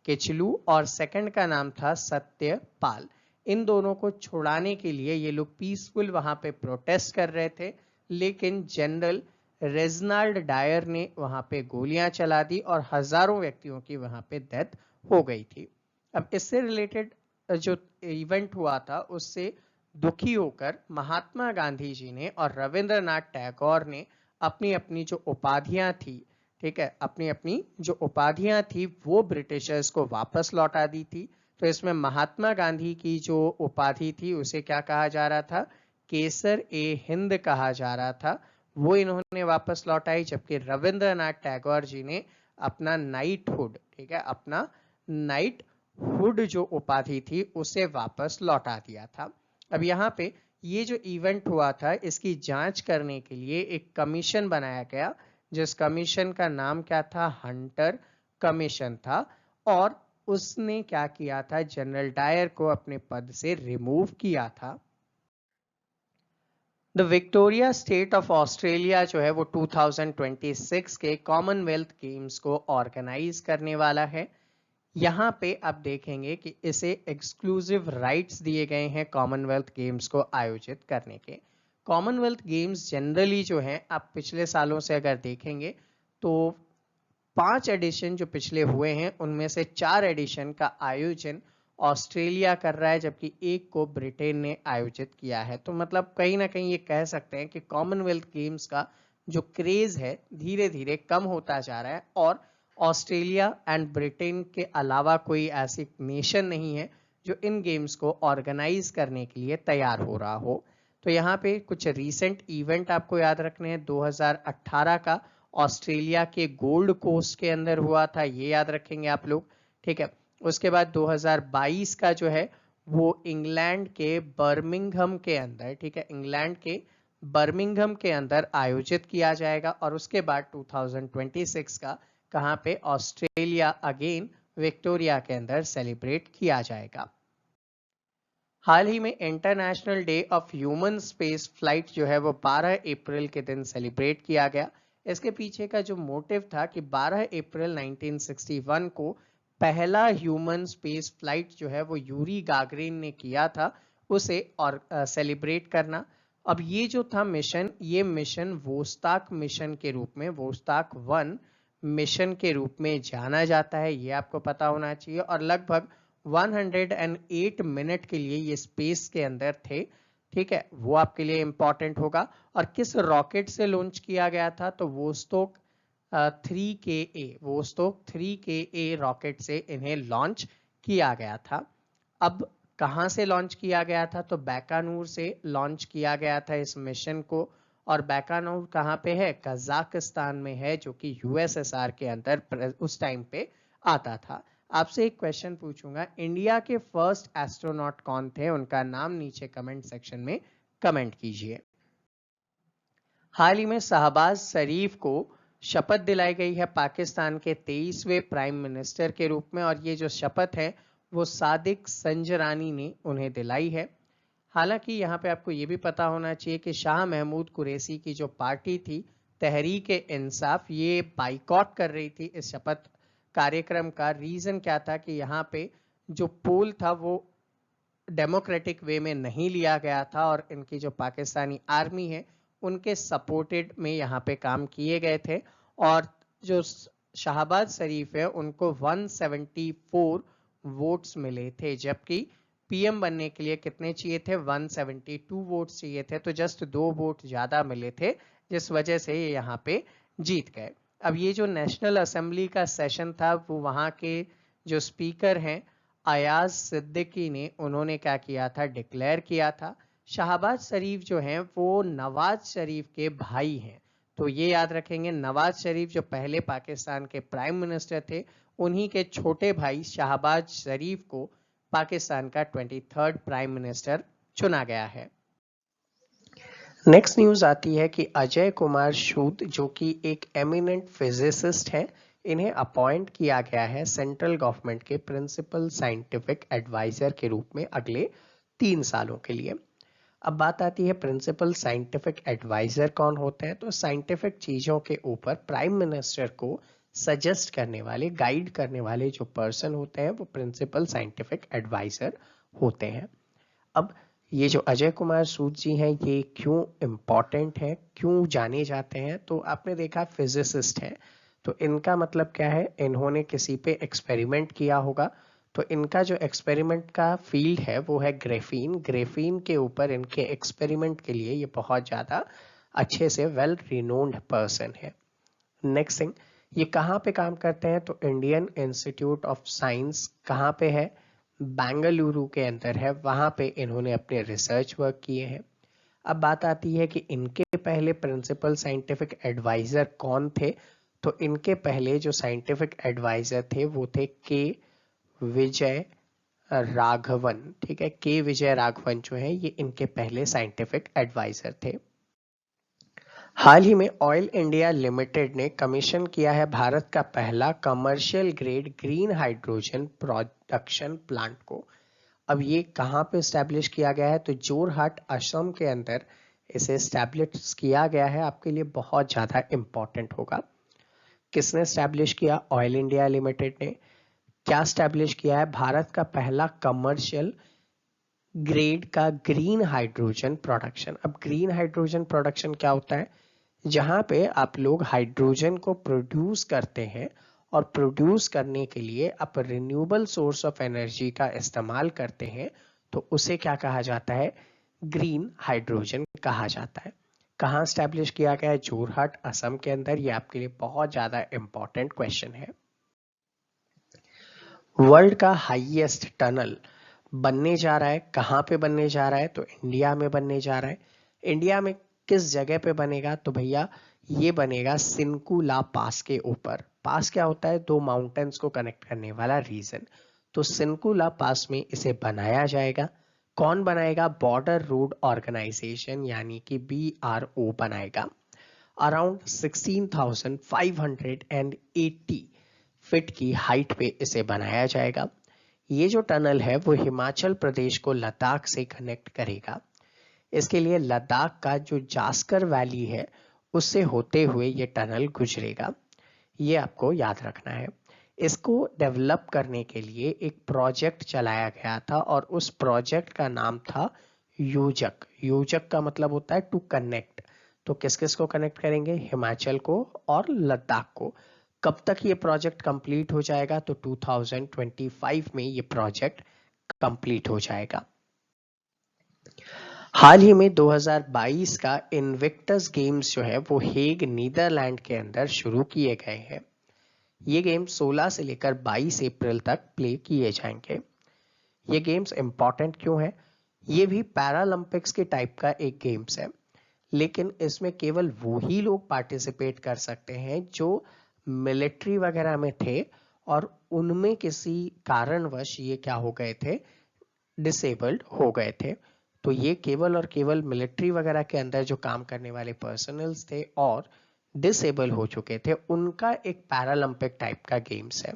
किचलू, और सेकंड का नाम था सत्यपाल। इन दोनों को छुड़ाने के लिए ये लोग पीसफुल वहां पे प्रोटेस्ट कर रहे थे, लेकिन जनरल रेजनाल्ड डायर ने वहां पे गोलियां चला दी और हजारों व्यक्तियों की वहां पे डेथ हो गई थी। अब इससे रिलेटेड जो इवेंट हुआ था उससे दुखी होकर महात्मा गांधी जी ने और रविंद्रनाथ टैगोर ने अपनी अपनी जो उपाधियां थी, ठीक है, अपनी अपनी जो उपाधियां थी वो ब्रिटिशर्स को वापस लौटा दी थी। तो इसमें महात्मा गांधी की जो उपाधि थी उसे क्या कहा जा रहा था, केसर ए हिंद कहा जा रहा था, वो इन्होंने वापस लौटाई। जबकि रविंद्रनाथ टैगोर जी ने अपना नाइटहुड, ठीक है, अपना नाइट हुड जो उपाधि थी उसे वापस लौटा दिया था। अब यहाँ पे ये जो इवेंट हुआ था इसकी जांच करने के लिए एक कमीशन बनाया गया, जिस कमीशन का नाम क्या था, हंटर कमीशन था। और उसने क्या किया था, जनरल डायर को अपने पद से रिमूव किया था। The Victoria state of Australia जो है वो 2026 के कॉमनवेल्थ गेम्स को ऑर्गेनाइज करने वाला है। यहाँ पे आप देखेंगे कि इसे एक्सक्लूसिव राइट्स दिए गए हैं कॉमनवेल्थ गेम्स को आयोजित करने के। कॉमनवेल्थ गेम्स जनरली जो है आप पिछले सालों से अगर देखेंगे तो 5 एडिशन जो पिछले हुए हैं उनमें से 4 एडिशन का आयोजन ऑस्ट्रेलिया कर रहा है, जबकि एक को ब्रिटेन ने आयोजित किया है। तो मतलब कहीं ना कहीं ये कह सकते हैं कि कॉमनवेल्थ गेम्स का जो क्रेज है धीरे धीरे कम होता जा रहा है, और ऑस्ट्रेलिया एंड ब्रिटेन के अलावा कोई ऐसी नेशन नहीं है जो इन गेम्स को ऑर्गेनाइज करने के लिए तैयार हो रहा हो। तो यहाँ पे कुछ रीसेंट इवेंट आपको याद रखने हैं। 2018 का ऑस्ट्रेलिया के गोल्ड कोस्ट के अंदर हुआ था, ये याद रखेंगे आप लोग, ठीक है। उसके बाद 2022 का जो है वो इंग्लैंड के बर्मिंघम के अंदर, ठीक है, इंग्लैंड के बर्मिंघम के अंदर आयोजित किया जाएगा। और उसके बाद 2026 का कहां पे, ऑस्ट्रेलिया अगेन विक्टोरिया के अंदर सेलिब्रेट किया जाएगा। हाल ही में international day of human space flight जो है वो 12 अप्रैल के दिन सेलिब्रेट किया गया। इसके पीछे का जो मोटिव था कि 12 अप्रैल 1961 को पहला ह्यूमन स्पेस फ्लाइट जो है वो यूरी गागरिन ने किया था, उसे और सेलिब्रेट करना। अब ये जो था मिशन, ये मिशन वोस्ताक मिशन के रूप में, वोस्ताक 1 मिशन के रूप में जाना जाता है, ये आपको पता होना चाहिए। और लगभग 108 मिनट के लिए ये स्पेस के अंदर थे, ठीक है, वो आपके लिए इंपॉर्टेंट होगा। और किस रॉकेट से लॉन्च किया गया था, तो Vostok 3KA, Vostok 3KA rocket से इन्हें लॉन्च किया गया था। अब कहां से लॉन्च किया गया था, तो बैकानूर से लॉन्च किया गया था इस मिशन को। और बैकानूर कहां पे है, कजाकिस्तान में है, जो कि यूएसएसआर के अंदर उस टाइम पे आता था। आपसे एक क्वेश्चन पूछूंगा, इंडिया के फर्स्ट एस्ट्रोनॉट कौन थे, उनका नाम नीचे कमेंट सेक्शन में कमेंट कीजिए। हाल ही में शहबाज शरीफ को शपथ दिलाई गई है पाकिस्तान के 23वें प्राइम मिनिस्टर के रूप में, और ये जो शपथ है वो सादिक संजरानी ने उन्हें दिलाई है। हालांकि यहाँ पे आपको ये भी पता होना चाहिए कि शाह महमूद कुरैशी की जो पार्टी थी तहरीक इंसाफ, ये बाइकॉट कर रही थी इस शपथ कार्यक्रम का। रीजन क्या था कि यहाँ पे जो पोल था वो डेमोक्रेटिक वे में नहीं लिया गया था, और इनकी जो पाकिस्तानी आर्मी है उनके सपोर्टेड में यहाँ पे काम किए गए थे। और जो शहबाज शरीफ है उनको 174 वोट्स मिले थे, जबकि पीएम बनने के लिए कितने चाहिए थे? 172 वोट्स चाहिए थे, तो जस्ट 2 वोट ज्यादा मिले थे, जिस वजह से ये यहाँ पे जीत गए। अब ये जो नेशनल असेंबली का सेशन था वो वहाँ के जो स्पीकर हैं अयाज सिद्दीकी ने, उन्होंने क्या किया था? डिक्लेयर किया था। शहबाज शरीफ जो हैं वो नवाज शरीफ के भाई हैं, तो ये याद रखेंगे, नवाज शरीफ जो पहले पाकिस्तान के प्राइम मिनिस्टर थे, उन्हीं के छोटे भाई शहबाज शरीफ को पाकिस्तान का 23rd प्राइम मिनिस्टर चुना गया है। नेक्स्ट न्यूज आती है कि अजय कुमार सूद जो कि एक एमिनेंट फिजिसिस्ट हैं, इन्हें अपॉइंट किया गया है सेंट्रल गवर्नमेंट के प्रिंसिपल साइंटिफिक एडवाइजर के रूप में अगले 3 सालों के लिए। अब बात आती है प्रिंसिपल साइंटिफिक एडवाइजर कौन होते हैं। तो साइंटिफिक चीजों के ऊपर प्राइम मिनिस्टर को सजेस्ट करने वाले, गाइड करने वाले जो पर्सन होते हैं वो प्रिंसिपल साइंटिफिक एडवाइजर होते हैं। अब ये जो अजय कुमार सूद जी हैं ये क्यों इम्पोर्टेंट है, क्यों जाने जाते हैं? तो आपने देखा फिजिसिस्ट है, तो इनका मतलब क्या है? इन्होंने किसी पे एक्सपेरिमेंट किया होगा, तो इनका जो एक्सपेरिमेंट का फील्ड है वो है ग्रेफीन। ग्रेफीन के ऊपर इनके एक्सपेरिमेंट के लिए ये बहुत ज़्यादा अच्छे से वेल रिनोन्ड पर्सन है। नेक्स्ट थिंग, ये कहाँ पे काम करते हैं? तो इंडियन इंस्टीट्यूट ऑफ साइंस कहाँ पे है? बेंगलुरु के अंदर है, वहाँ पे इन्होंने अपने रिसर्च वर्क किए हैं। अब बात आती है कि इनके पहले प्रिंसिपल साइंटिफिक एडवाइजर कौन थे। तो इनके पहले जो साइंटिफिक एडवाइजर थे वो थे के विजय राघवन। ठीक है, के विजय राघवन जो है ये इनके पहले साइंटिफिक एडवाइजर थे। हाल ही में ऑयल इंडिया लिमिटेड ने कमीशन किया है भारत का पहला commercial grade green hydrogen production plant को। अब ये कहाँ पे स्टैब्लिश किया गया है? तो जोरहाट असम के अंदर इसे स्टैब्लिश किया गया है। आपके लिए बहुत ज़्यादा इंपॉर्टेंट होगा। किसने स्टैब्लिश किया? ऑयल इंडिया लिमिटेड ने। क्या स्टैब्लिश किया है? भारत का पहला कमर्शियल ग्रेड का ग्रीन हाइड्रोजन प्रोडक्शन। अब ग्रीन हाइड्रोजन प्रोडक्शन क्या होता है? जहां पे आप लोग हाइड्रोजन को प्रोड्यूस करते हैं और प्रोड्यूस करने के लिए आप रिन्यूएबल सोर्स ऑफ एनर्जी का इस्तेमाल करते हैं, तो उसे क्या कहा जाता है? ग्रीन हाइड्रोजन कहा जाता है। कहाँ स्टैब्लिश किया गया है? जोरहाट असम के अंदर। ये आपके लिए बहुत ज्यादा इंपॉर्टेंट क्वेश्चन है। वर्ल्ड का हाईएस्ट टनल बनने जा रहा है। कहाँ पे बनने जा रहा है? तो इंडिया में बनने जा रहा है। इंडिया में किस जगह पे बनेगा? तो भैया ये बनेगा सिनकुला पास के ऊपर। पास क्या होता है? 2 माउंटेन्स को कनेक्ट करने वाला रीजन। तो सिनकुला पास में इसे बनाया जाएगा। कौन बनाएगा? बॉर्डर रोड ऑर्गेनाइजेशन यानी कि BRO बनाएगा। अराउंड 16,580 फीट की हाइट पे इसे बनाया जाएगा। ये जो टनल है वो हिमाचल प्रदेश को लद्दाख से कनेक्ट करेगा। इसके लिए लद्दाख का जो जास्कर वैली है उससे होते हुए ये टनल गुजरेगा। ये आपको याद रखना है। इसको डेवलप करने के लिए एक प्रोजेक्ट चलाया गया था और उस प्रोजेक्ट का नाम था योजक। योजक का मतलब होता है टू कनेक्ट। तो किस किस को कनेक्ट करेंगे? हिमाचल को और लद्दाख को। कब तक ये प्रोजेक्ट कंप्लीट हो जाएगा? तो 2025 में ये प्रोजेक्ट कंप्लीट हो जाएगा। हाल ही में 2022 का इनविक्टस गेम्स जो है वो हेग नीदरलैंड के अंदर शुरू किए गए हैं। ये गेम 16 से लेकर 22 अप्रैल तक प्ले किए जाएंगे। ये गेम्स इंपॉर्टेंट क्यों है? ये भी पैरालंपिक्स के टाइप का एक गेम्स है, लेकिन इसमें केवल वो ही लोग पार्टिसिपेट कर सकते हैं जो मिलिट्री वगैरह में थे और उनमें किसी कारणवश ये क्या हो गए थे? डिसेबल्ड हो गए थे। तो ये केवल और केवल मिलिट्री वगैरह के अंदर जो काम करने वाले पर्सनल्स थे और डिसेबल हो चुके थे, उनका एक पैरालंपिक टाइप का गेम्स है।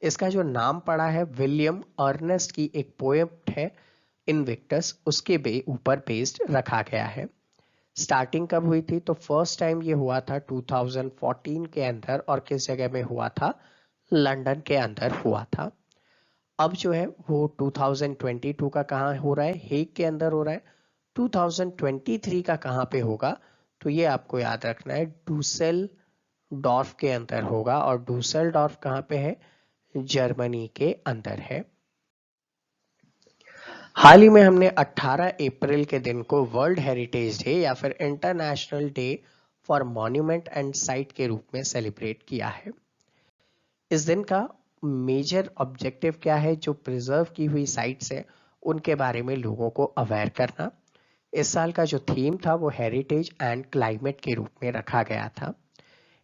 इसका जो नाम पड़ा है विलियम अर्नेस्ट की एक पोएम है इनविक्टस, उसके ऊपर बेस्ड रखा गया है। स्टार्टिंग कब हुई थी? तो फर्स्ट टाइम ये हुआ था 2014 के अंदर, और किस जगह में हुआ था? लंदन के अंदर हुआ था। अब जो है वो 2022 का कहाँ हो रहा है? हेग के अंदर हो रहा है। 2023 का कहाँ पे होगा? तो ये आपको याद रखना है, डूसेल डॉर्फ के अंदर होगा। और डूसेल डॉर्फ कहाँ पे है? जर्मनी के अंदर है। हाल ही में हमने 18 अप्रैल के दिन को वर्ल्ड हेरिटेज डे या फिर international day for monument and site के रूप में सेलिब्रेट किया है। इस दिन का मेजर ऑब्जेक्टिव क्या है? जो प्रिजर्व की हुई साइट्स है उनके बारे में लोगों को अवेयर करना। इस साल का जो थीम था वो हेरिटेज एंड क्लाइमेट के रूप में रखा गया था।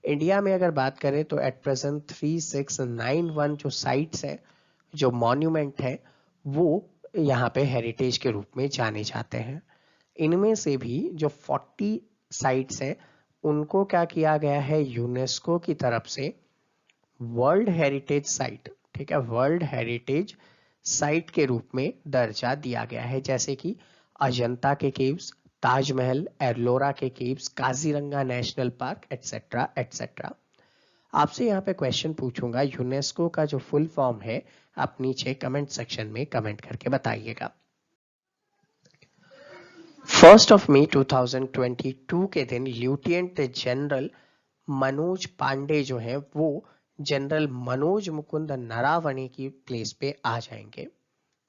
इंडिया में अगर बात करें तो एट प्रेजेंट 3691 जो साइट्स है, जो मॉन्यूमेंट है, वो यहाँ पे हेरिटेज के रूप में जाने जाते हैं। इनमें से भी जो 40 साइट्स हैं उनको क्या किया गया है? यूनेस्को की तरफ से वर्ल्ड हेरिटेज साइट, ठीक है, वर्ल्ड हेरिटेज साइट के रूप में दर्जा दिया गया है। जैसे कि अजंता के केव्स, ताजमहल, एल्लोरा के caves, Kaziranga national park, etcetera etcetera. आपसे यहाँ पे क्वेश्चन पूछूंगा, यूनेस्को का जो फुल फॉर्म है आप नीचे कमेंट सेक्शन में कमेंट करके बताइएगा। 1 मई 2022 के दिन लेफ्टिनेंट जनरल मनोज पांडे जो है वो जनरल मनोज मुकुंद नरावणे की प्लेस पे आ जाएंगे,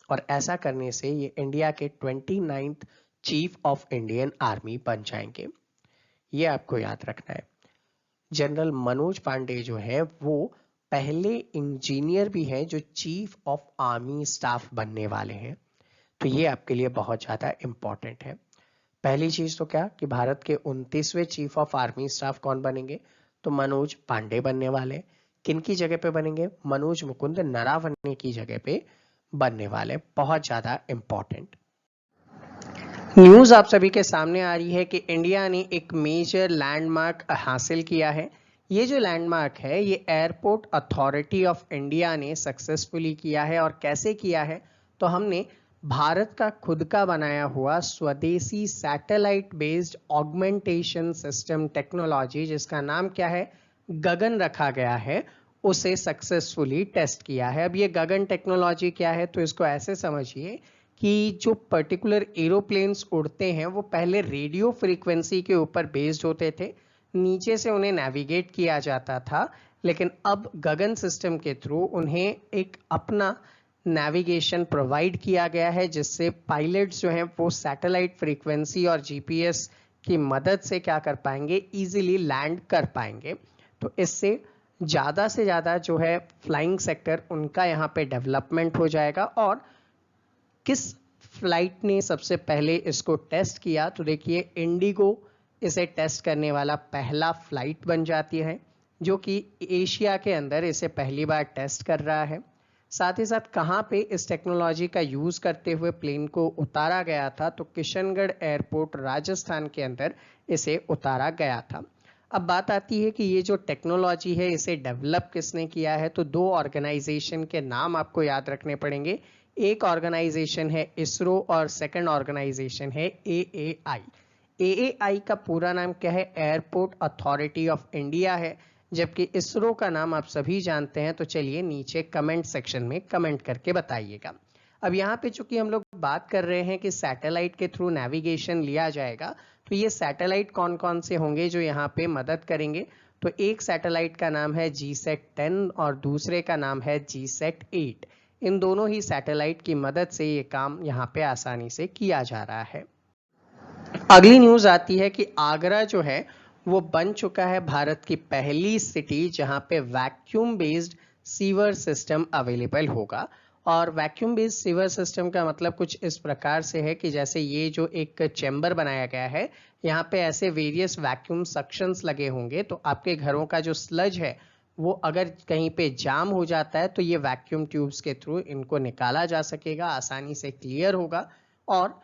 और ऐसा करने से ये इंडिया के 29th chief of Indian army बन जाएंगे। ये आपको याद रखना है। जनरल मनोज पांडे जो है वो पहले इंजीनियर भी हैं जो चीफ ऑफ आर्मी स्टाफ बनने वाले हैं। तो ये आपके लिए बहुत ज्यादा इंपॉर्टेंट है। पहली चीज तो क्या कि भारत के 29वें चीफ ऑफ आर्मी स्टाफ कौन बनेंगे? तो मनोज पांडे बनने वाले। किनकी जगह पे बनेंगे? मनोज मुकुंद नरावणे की जगह पे बनने वाले। बहुत ज्यादा इंपॉर्टेंट न्यूज आप सभी के सामने आ रही है कि इंडिया ने एक मेजर लैंडमार्क हासिल किया है। ये जो लैंडमार्क है ये एयरपोर्ट अथॉरिटी ऑफ इंडिया ने सक्सेसफुली किया है। और कैसे किया है? तो हमने भारत का खुद का बनाया हुआ स्वदेशी satellite based augmentation system technology, जिसका नाम क्या है? गगन रखा गया है, उसे सक्सेसफुली टेस्ट किया है। अब ये गगन टेक्नोलॉजी क्या है? तो इसको ऐसे समझिए कि जो पर्टिकुलर एरोप्लेन्स उड़ते हैं वो पहले रेडियो फ्रीक्वेंसी के ऊपर बेस्ड होते थे, नीचे से उन्हें नेविगेट किया जाता था। लेकिन अब गगन सिस्टम के थ्रू उन्हें एक अपना नेविगेशन प्रोवाइड किया गया है, जिससे पायलट्स जो हैं वो सैटेलाइट फ्रीक्वेंसी और जीपीएस की मदद से क्या कर पाएंगे? इजीली लैंड कर पाएंगे। तो इससे ज़्यादा से ज़्यादा जो है फ्लाइंग सेक्टर उनका यहाँ पे डेवलपमेंट हो जाएगा। और किस फ्लाइट ने सबसे पहले इसको टेस्ट किया? तो देखिए, इंडिगो इसे टेस्ट करने वाला पहला फ्लाइट बन जाती है, जो कि एशिया के अंदर इसे पहली बार टेस्ट कर रहा है। साथ ही साथ कहाँ पे इस टेक्नोलॉजी का यूज करते हुए प्लेन को उतारा गया था? तो किशनगढ़ एयरपोर्ट राजस्थान के अंदर इसे उतारा गया था। अब बात आती है कि ये जो टेक्नोलॉजी है इसे डेवलप किसने किया है? तो दो ऑर्गेनाइजेशन के नाम आपको याद रखने पड़ेंगे। एक ऑर्गेनाइजेशन है इसरो और सेकंड ऑर्गेनाइजेशन है एएआई। एएआई का पूरा नाम क्या है? एयरपोर्ट अथॉरिटी ऑफ इंडिया है। जबकि इसरो का नाम आप सभी जानते हैं। तो चलिए नीचे कमेंट सेक्शन में कमेंट करके बताइएगा। अब यहाँ पे चूंकि हम लोग बात कर रहे हैं कि सैटेलाइट के थ्रू नेविगेशन लिया जाएगा, तो ये सैटेलाइट कौन कौन से होंगे जो यहाँ पे मदद करेंगे? तो एक सैटेलाइट का नाम है GSAT-10 और दूसरे का नाम है GSAT-8। इन दोनों ही सैटेलाइट की मदद से ये काम यहाँ पे आसानी से किया जा रहा है। अगली न्यूज आती है कि आगरा जो है वो बन चुका है भारत की पहली सिटी जहां पे vacuum based sewer system available होगा। और वैक्यूम बेस्ड सीवर सिस्टम का मतलब कुछ इस प्रकार से है कि जैसे ये जो एक चैम्बर बनाया गया है, यहाँ पे ऐसे वेरियस वैक्यूम सक्शंस लगे होंगे, तो आपके घरों का जो स्लज है वो अगर कहीं पे जाम हो जाता है तो ये वैक्यूम ट्यूब्स के थ्रू इनको निकाला जा सकेगा, आसानी से क्लियर होगा। और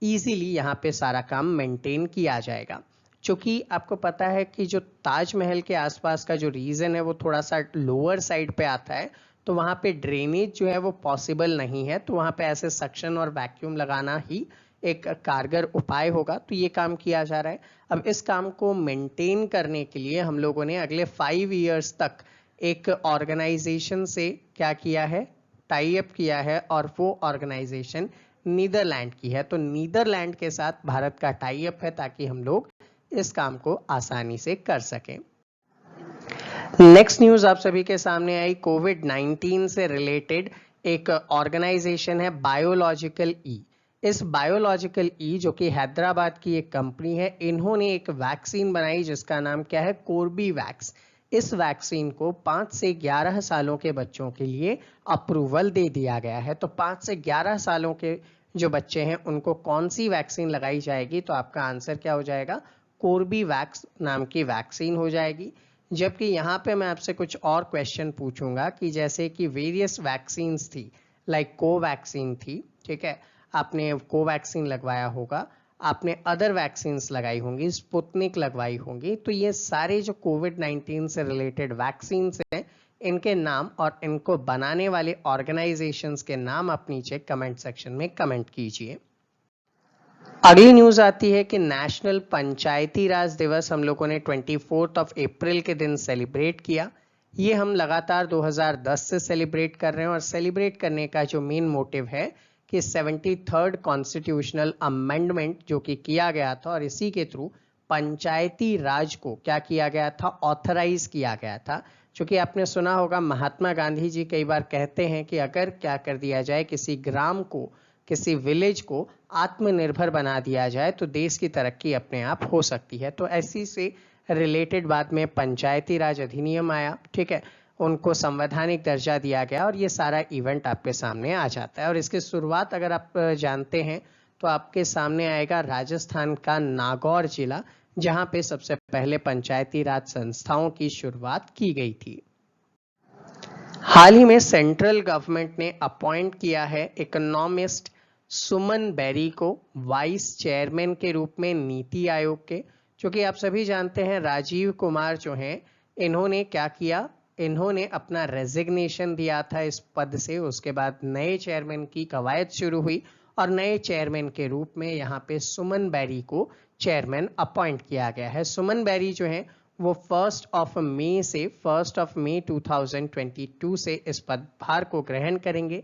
इजीली यहाँ पे सारा काम मेंटेन किया जाएगा। चूँकि आपको पता है कि जो ताजमहल के आसपास का जो रीजन है वो थोड़ा सा लोअर साइड पे आता है, तो वहाँ पे ड्रेनेज जो है वो पॉसिबल नहीं है, तो वहाँ पे ऐसे सक्शन और वैक्यूम लगाना ही एक कारगर उपाय होगा। तो ये काम किया जा रहा है। अब इस काम को मेंटेन करने के लिए हम लोगों ने अगले 5 इयर्स तक एक ऑर्गेनाइजेशन से क्या किया है, टाई अप किया है, और वो ऑर्गेनाइजेशन नीदरलैंड की है। तो नीदरलैंड के साथ भारत का टाई अप है ताकि हम लोग इस काम को आसानी से कर सकें। नेक्स्ट न्यूज आप सभी के सामने आई, कोविड-19 से रिलेटेड एक ऑर्गेनाइजेशन है बायोलॉजिकल ई। इस बायोलॉजिकल ई जो कि हैदराबाद की एक कंपनी है, इन्होंने एक वैक्सीन बनाई जिसका नाम क्या है, कोर्बीवैक्स। इस वैक्सीन को 5 से 11 सालों के बच्चों के लिए अप्रूवल दे दिया गया है। तो 5 से 11 सालों के जो बच्चे हैं उनको कौन सी वैक्सीन लगाई जाएगी, तो आपका आंसर क्या हो जाएगा, कोर्बीवैक्स नाम की वैक्सीन हो जाएगी। जबकि यहाँ पे मैं आपसे कुछ और क्वेश्चन पूछूंगा कि जैसे कि वेरियस वैक्सीन्स थी, लाइक कोवैक्सीन थी, ठीक है, आपने कोवैक्सीन लगवाया होगा, आपने अदर वैक्सीन्स लगाई होंगी, स्पुतनिक लगवाई होंगी, तो ये सारे जो कोविड-19 से रिलेटेड वैक्सीन्स हैं, इनके नाम और इनको बनाने वाले ऑर्गेनाइजेशंस के नाम आप नीचे कमेंट सेक्शन में कमेंट कीजिए। अगली न्यूज आती है कि नेशनल पंचायती राज दिवस हम लोगों ने 24 अप्रैल के दिन सेलिब्रेट किया। ये हम लगातार 2010 से सेलिब्रेट कर रहे हैं, और सेलिब्रेट करने का जो मेन मोटिव है कि 73rd कॉन्स्टिट्यूशनल अमेंडमेंट जो कि किया गया था, और इसी के थ्रू पंचायती राज को क्या किया गया था, ऑथराइज किया गया था। क्योंकि आपने सुना होगा महात्मा गांधी जी कई बार कहते हैं कि अगर क्या कर दिया जाए, किसी ग्राम को, किसी विलेज को आत्मनिर्भर बना दिया जाए तो देश की तरक्की अपने आप हो सकती है। तो ऐसी से रिलेटेड बाद में पंचायती राज अधिनियम आया, ठीक है, उनको संवैधानिक दर्जा दिया गया, और ये सारा इवेंट आपके सामने आ जाता है। और इसकी शुरुआत अगर आप जानते हैं तो आपके सामने आएगा राजस्थान का नागौर जिला, जहां पे सबसे पहले पंचायती राज संस्थाओं की शुरुआत की गई थी। हाल ही में सेंट्रल गवर्नमेंट ने अपॉइंट किया है इकोनॉमिस्ट सुमन बेरी को वाइस चेयरमैन के रूप में नीति आयोग के। क्योंकि आप सभी जानते हैं राजीव कुमार जो हैं, इन्होंने क्या किया, इन्होंने अपना रेजिग्नेशन दिया था इस पद से। उसके बाद नए चेयरमैन की कवायद शुरू हुई, और नए चेयरमैन के रूप में यहाँ पे सुमन बेरी को चेयरमैन अपॉइंट किया गया है। सुमन बेरी जो है वो 1 मई 2022 से इस पदभार को ग्रहण करेंगे।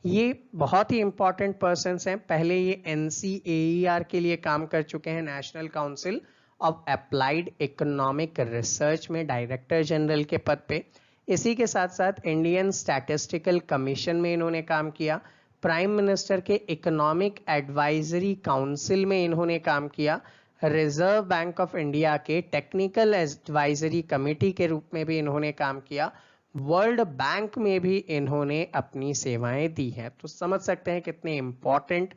ये बहुत ही इंपॉर्टेंट पर्सन्स हैं। पहले ये NCAER के लिए काम कर चुके हैं, national council of applied economic research में डायरेक्टर जनरल के पद पे। इसी के साथ साथ इंडियन स्टैटिस्टिकल कमीशन में इन्होंने काम किया। प्राइम मिनिस्टर के इकोनॉमिक एडवाइजरी काउंसिल में इन्होंने काम किया। रिजर्व बैंक ऑफ इंडिया के टेक्निकल एडवाइजरी कमेटी के रूप में भी इन्होंने काम किया। वर्ल्ड बैंक में भी इन्होंने अपनी सेवाएं दी हैं। तो समझ सकते हैं कितने इंपॉर्टेंट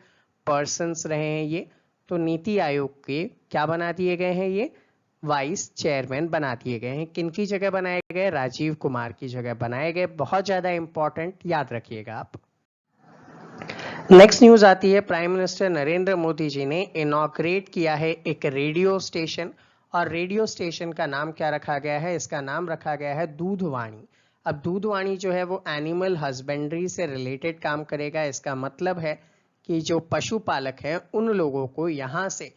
पर्सन्स रहे हैं ये। तो नीति आयोग के क्या बना दिए गए हैं, ये वाइस चेयरमैन बना दिए गए हैं। किनकी जगह बनाए गए, राजीव कुमार की जगह बनाए गए। बहुत ज्यादा इंपॉर्टेंट, याद रखिएगा आप। नेक्स्ट न्यूज आती है, प्राइम मिनिस्टर नरेंद्र मोदी जी ने इनॉग्रेट किया है एक रेडियो स्टेशन, और रेडियो स्टेशन का नाम क्या रखा गया है, इसका नाम रखा गया है दूधवाणी। अब दूधवाणी जो है वो एनिमल हस्बेंड्री से रिलेटेड काम करेगा। इसका मतलब है कि जो पशुपालक हैं उन लोगों को यहाँ से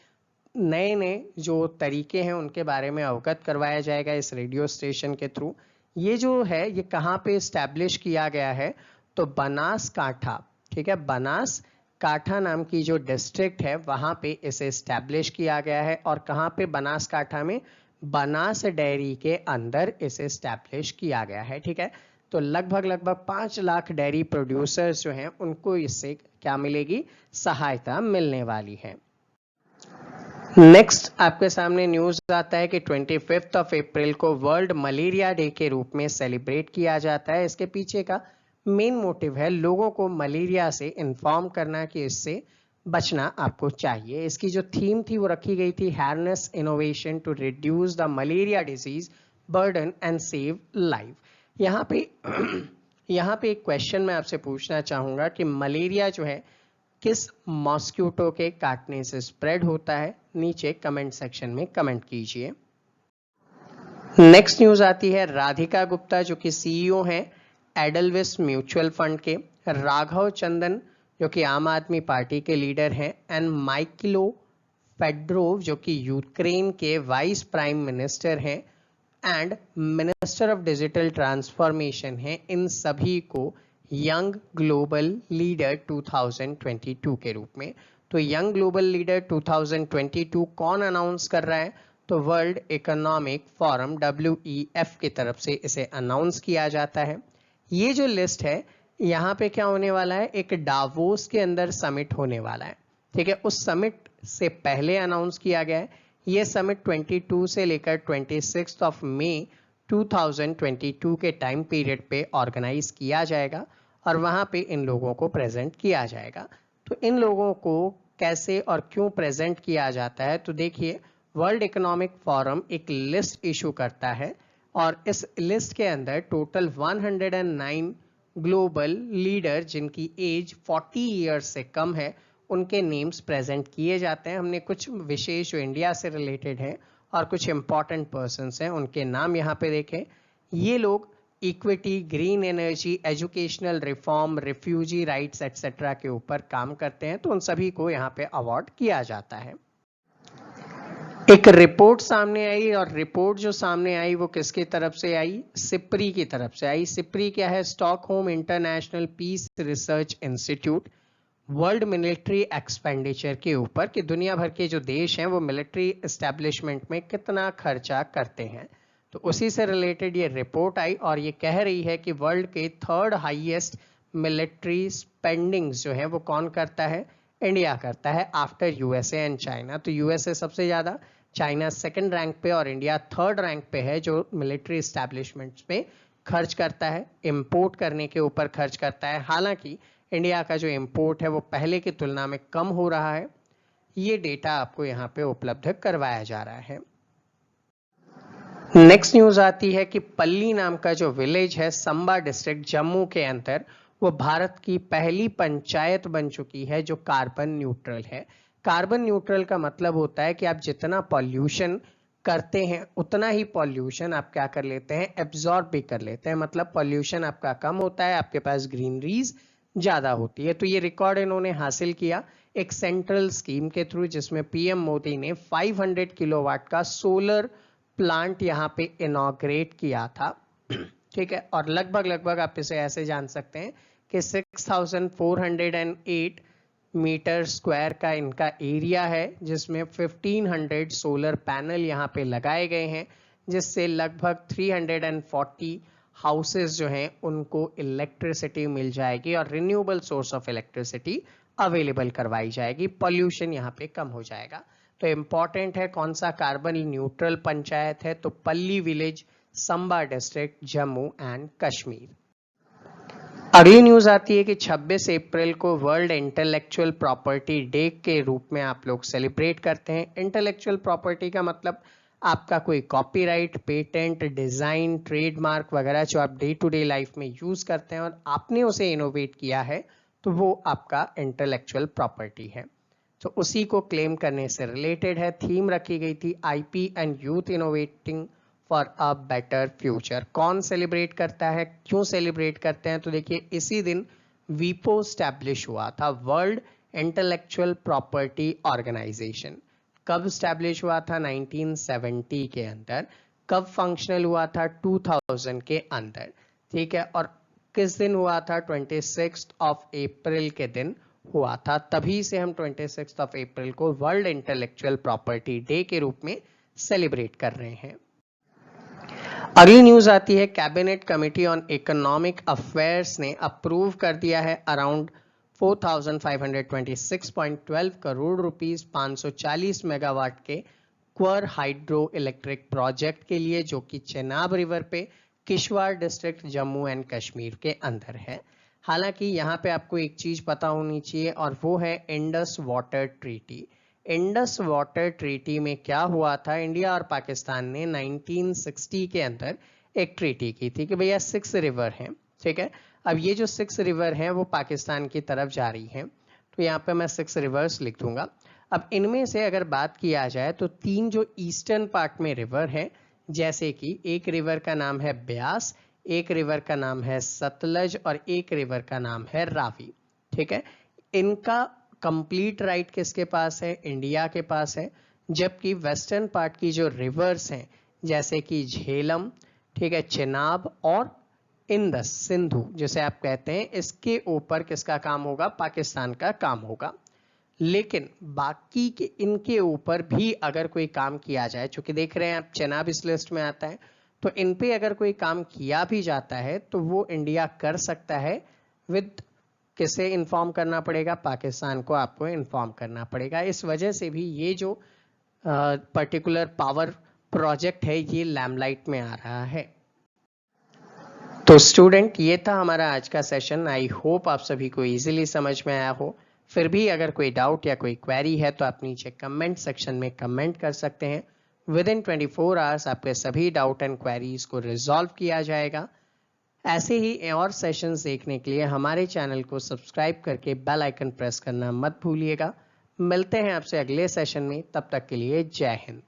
नए नए जो तरीके हैं उनके बारे में अवगत करवाया जाएगा इस रेडियो स्टेशन के थ्रू। ये जो है ये कहाँ पे इस्टेब्लिश किया गया है, तो बनासकांठा, ठीक है, बनासकांठा नाम की जो डिस्ट्रिक्ट है वहां पे इसे इस्टेब्लिश किया गया है। और कहां पे, बनासकांठा में बनास डेयरी के अंदर इसे इस्टेब्लिश किया गया है, ठीक है। तो लगभग 5 लाख डेयरी प्रोड्यूसर्स जो हैं उनको इससे क्या मिलेगी, सहायता मिलने वाली है। नेक्स्ट आपके सामने न्यूज आता है कि 25 अप्रैल को वर्ल्ड मलेरिया डे के रूप में सेलिब्रेट किया जाता है। इसके पीछे का मेन मोटिव है लोगों को मलेरिया से इन्फॉर्म करना कि इससे बचना आपको चाहिए। इसकी जो थीम थी वो रखी गई थी, harness innovation to reduce the malaria disease burden and save life. यहाँ पे एक क्वेश्चन मैं आपसे पूछना चाहूंगा कि मलेरिया जो है किस मॉस्किटो के काटने से स्प्रेड होता है, नीचे कमेंट सेक्शन में कमेंट कीजिए। नेक्स्ट न्यूज आती है राधिका गुप्ता जो कि सीईओ हैं एडलविस म्यूचुअल फंड के, राघव चंदन जो कि आम आदमी पार्टी के लीडर हैं, एंड माइकिलो फेड्रोव जो कि यूक्रेन के वाइस प्राइम मिनिस्टर हैं and minister of digital transformation हैं। इन सभी को यंग ग्लोबल लीडर 2022 के रूप में, तो यंग ग्लोबल लीडर 2022 कौन अनाउंस कर रहा है, तो वर्ल्ड इकोनॉमिक फोरम WEF की तरफ से इसे अनाउंस किया जाता है। ये जो लिस्ट है यहाँ पे क्या होने वाला है, एक डावोस के अंदर समिट होने वाला है, ठीक है। उस समिट से पहले अनाउंस किया गया है। ये समिट 22 से लेकर 26 ऑफ मई 2022 के टाइम पीरियड पे ऑर्गेनाइज किया जाएगा और वहां पे इन लोगों को प्रेजेंट किया जाएगा। तो इन लोगों को कैसे और क्यों प्रेजेंट किया जाता है, तो देखिए वर्ल्ड इकोनॉमिक फोरम एक लिस्ट इशू करता है और इस लिस्ट के अंदर टोटल 109 ग्लोबल लीडर जिनकी एज 40 ईयर्स से कम है उनके नेम्स प्रेजेंट किए जाते हैं। हमने कुछ विशेष जो इंडिया से रिलेटेड हैं और कुछ इंपॉर्टेंट पर्सन्स हैं उनके नाम यहाँ पे देखें। ये लोग equity, green energy, educational reform, refugee rights etcetera के ऊपर काम करते हैं, तो उन सभी को यहाँ पे अवार्ड किया जाता है। एक रिपोर्ट सामने आई और रिपोर्ट जो सामने आई वो किसकी तरफ से आई, सिप्री की तरफ से आई। सिप्री क्या है, Stockholm international peace research institute, world military expenditure के ऊपर कि दुनिया भर के जो देश हैं वो मिलिट्री एस्टेब्लिशमेंट में कितना खर्चा करते हैं, तो उसी से रिलेटेड ये रिपोर्ट आई और ये कह रही है कि वर्ल्ड के थर्ड हाईएस्ट मिलिट्री स्पेंडिंग्स जो है वो कौन करता है, इंडिया करता है आफ्टर यूएसए एंड चाइना। तो यूएसए सबसे ज्यादा, चाइना सेकंड रैंक पे और इंडिया थर्ड रैंक पे है जो मिलिट्री एस्टेब्लिशमेंट्स पे खर्च करता है, इंपोर्ट करने के ऊपर खर्च करता है। हालांकि इंडिया का जो इंपोर्ट है वो पहले की तुलना में कम हो रहा है, ये डेटा आपको यहाँ पे उपलब्ध करवाया जा रहा है। नेक्स्ट न्यूज आती है कि पल्ली नाम का जो विलेज है संबा डिस्ट्रिक्ट जम्मू के अंदर, वो भारत की पहली पंचायत बन चुकी है जो कार्बन न्यूट्रल है। कार्बन न्यूट्रल का मतलब होता है कि आप जितना पॉल्यूशन करते हैं उतना ही पॉल्यूशन आप क्या कर लेते हैं, एब्जॉर्ब भी कर लेते हैं। मतलब पॉल्यूशन आपका कम होता है, आपके पास ग्रीनरीज ज्यादा होती है। तो ये रिकॉर्ड इन्होंने हासिल किया एक सेंट्रल स्कीम के थ्रू जिसमें पीएम मोदी ने 500 किलोवाट का सोलर प्लांट यहाँ पे इनॉग्रेट किया था, ठीक है। और लगभग आप इसे ऐसे जान सकते हैं कि 6408 मीटर स्क्वायर का इनका एरिया है जिसमें 1500 सोलर पैनल यहाँ पे लगाए गए हैं, जिससे लगभग 340 हाउसेस जो हैं उनको इलेक्ट्रिसिटी मिल जाएगी और renewable source of electricity available करवाई जाएगी, पॉल्यूशन यहाँ पे कम हो जाएगा। तो इंपॉर्टेंट है कौन सा कार्बन न्यूट्रल पंचायत है, तो पल्ली village, Samba district, Jammu and Kashmir. अगली न्यूज आती है कि 26 अप्रैल को वर्ल्ड इंटेलेक्चुअल प्रॉपर्टी डे के रूप में आप लोग सेलिब्रेट करते हैं। इंटेलेक्चुअल प्रॉपर्टी का मतलब आपका कोई कॉपीराइट, पेटेंट, डिजाइन, ट्रेडमार्क वगैरह जो आप डे टू डे लाइफ में यूज करते हैं और आपने उसे इनोवेट किया है तो वो आपका इंटेलेक्चुअल प्रॉपर्टी है। तो उसी को क्लेम करने से रिलेटेड है। थीम रखी गई थी IP and youth innovating for a better future. कौन सेलिब्रेट करता है, क्यों सेलिब्रेट करते हैं, तो देखिए इसी दिन वीपो स्टैब्लिश हुआ था, वर्ल्ड इंटेलेक्चुअल प्रॉपर्टी ऑर्गेनाइजेशन। कब स्टैब्लिश हुआ था, 1970 के अंदर। कब फंक्शनल हुआ था, 2000 के अंदर, ठीक है। और किस दिन हुआ था, 26 अप्रैल के दिन हुआ था। तभी से हम 26 अप्रैल को वर्ल्ड इंटेलेक्चुअल प्रॉपर्टी डे के रूप में सेलिब्रेट कर रहे हैं। अगली न्यूज आती है cabinet committee on economic affairs ने अप्रूव कर दिया है अराउंड 4526.12 करोड़ रुपीस 540 मेगावाट के क्वर हाइड्रो इलेक्ट्रिक प्रोजेक्ट के लिए, जो कि चेनाब रिवर पे किश्तवाड़ डिस्ट्रिक्ट जम्मू एंड कश्मीर के अंदर है। हालांकि यहाँ पे आपको एक चीज पता होनी चाहिए और वो है Indus water treaty. Indus water treaty में क्या हुआ था, इंडिया और पाकिस्तान ने 1960 के अंदर एक ट्रीटी की थी कि भैया 6 रिवर हैं, ठीक है। अब ये जो 6 रिवर हैं वो पाकिस्तान की तरफ जा रही हैं, तो तो यहाँ पे मैं 6 रिवर्स लिख दूंगा। अब इनमें से अगर बात किया जाए तो 3 जो ईस्टर्न पार्ट में रिवर है, जैसे कि एक रिवर का नाम है ब्यास, एक रिवर का नाम है सतलज और एक रिवर का नाम है रावी। ठीक है, इनका कंप्लीट राइट किसके पास है? इंडिया के पास है। जबकि वेस्टर्न पार्ट की जो रिवर्स हैं, जैसे कि झेलम, ठीक है, चिनाब और इंदस, सिंधु जिसे आप कहते हैं, इसके ऊपर किसका काम होगा? पाकिस्तान का काम होगा। लेकिन बाकी के इनके ऊपर भी अगर कोई काम किया जाए, चूंकि देख रहे हैं आप चिनाब इस लिस्ट में आता है, तो इन पे अगर कोई काम किया भी जाता है तो वो इंडिया कर सकता है। विद किसे इन्फॉर्म करना पड़ेगा? पाकिस्तान को आपको इन्फॉर्म करना पड़ेगा। इस वजह से भी ये जो पर्टिकुलर पावर प्रोजेक्ट है ये लैमलाइट में आ रहा है। तो स्टूडेंट, ये था हमारा आज का सेशन। आई होप आप सभी को इजीली समझ में आया हो। फिर भी अगर कोई डाउट या कोई क्वेरी है तो आप नीचे कमेंट सेक्शन में कमेंट कर सकते हैं। विद इन 24 आवर्स आपके सभी डाउट एंड क्वेरीज को रिजॉल्व किया जाएगा। ऐसे ही और सेशंस देखने के लिए हमारे चैनल को सब्सक्राइब करके बेल आइकन प्रेस करना मत भूलिएगा। मिलते हैं आपसे अगले सेशन में, तब तक के लिए जय हिंद।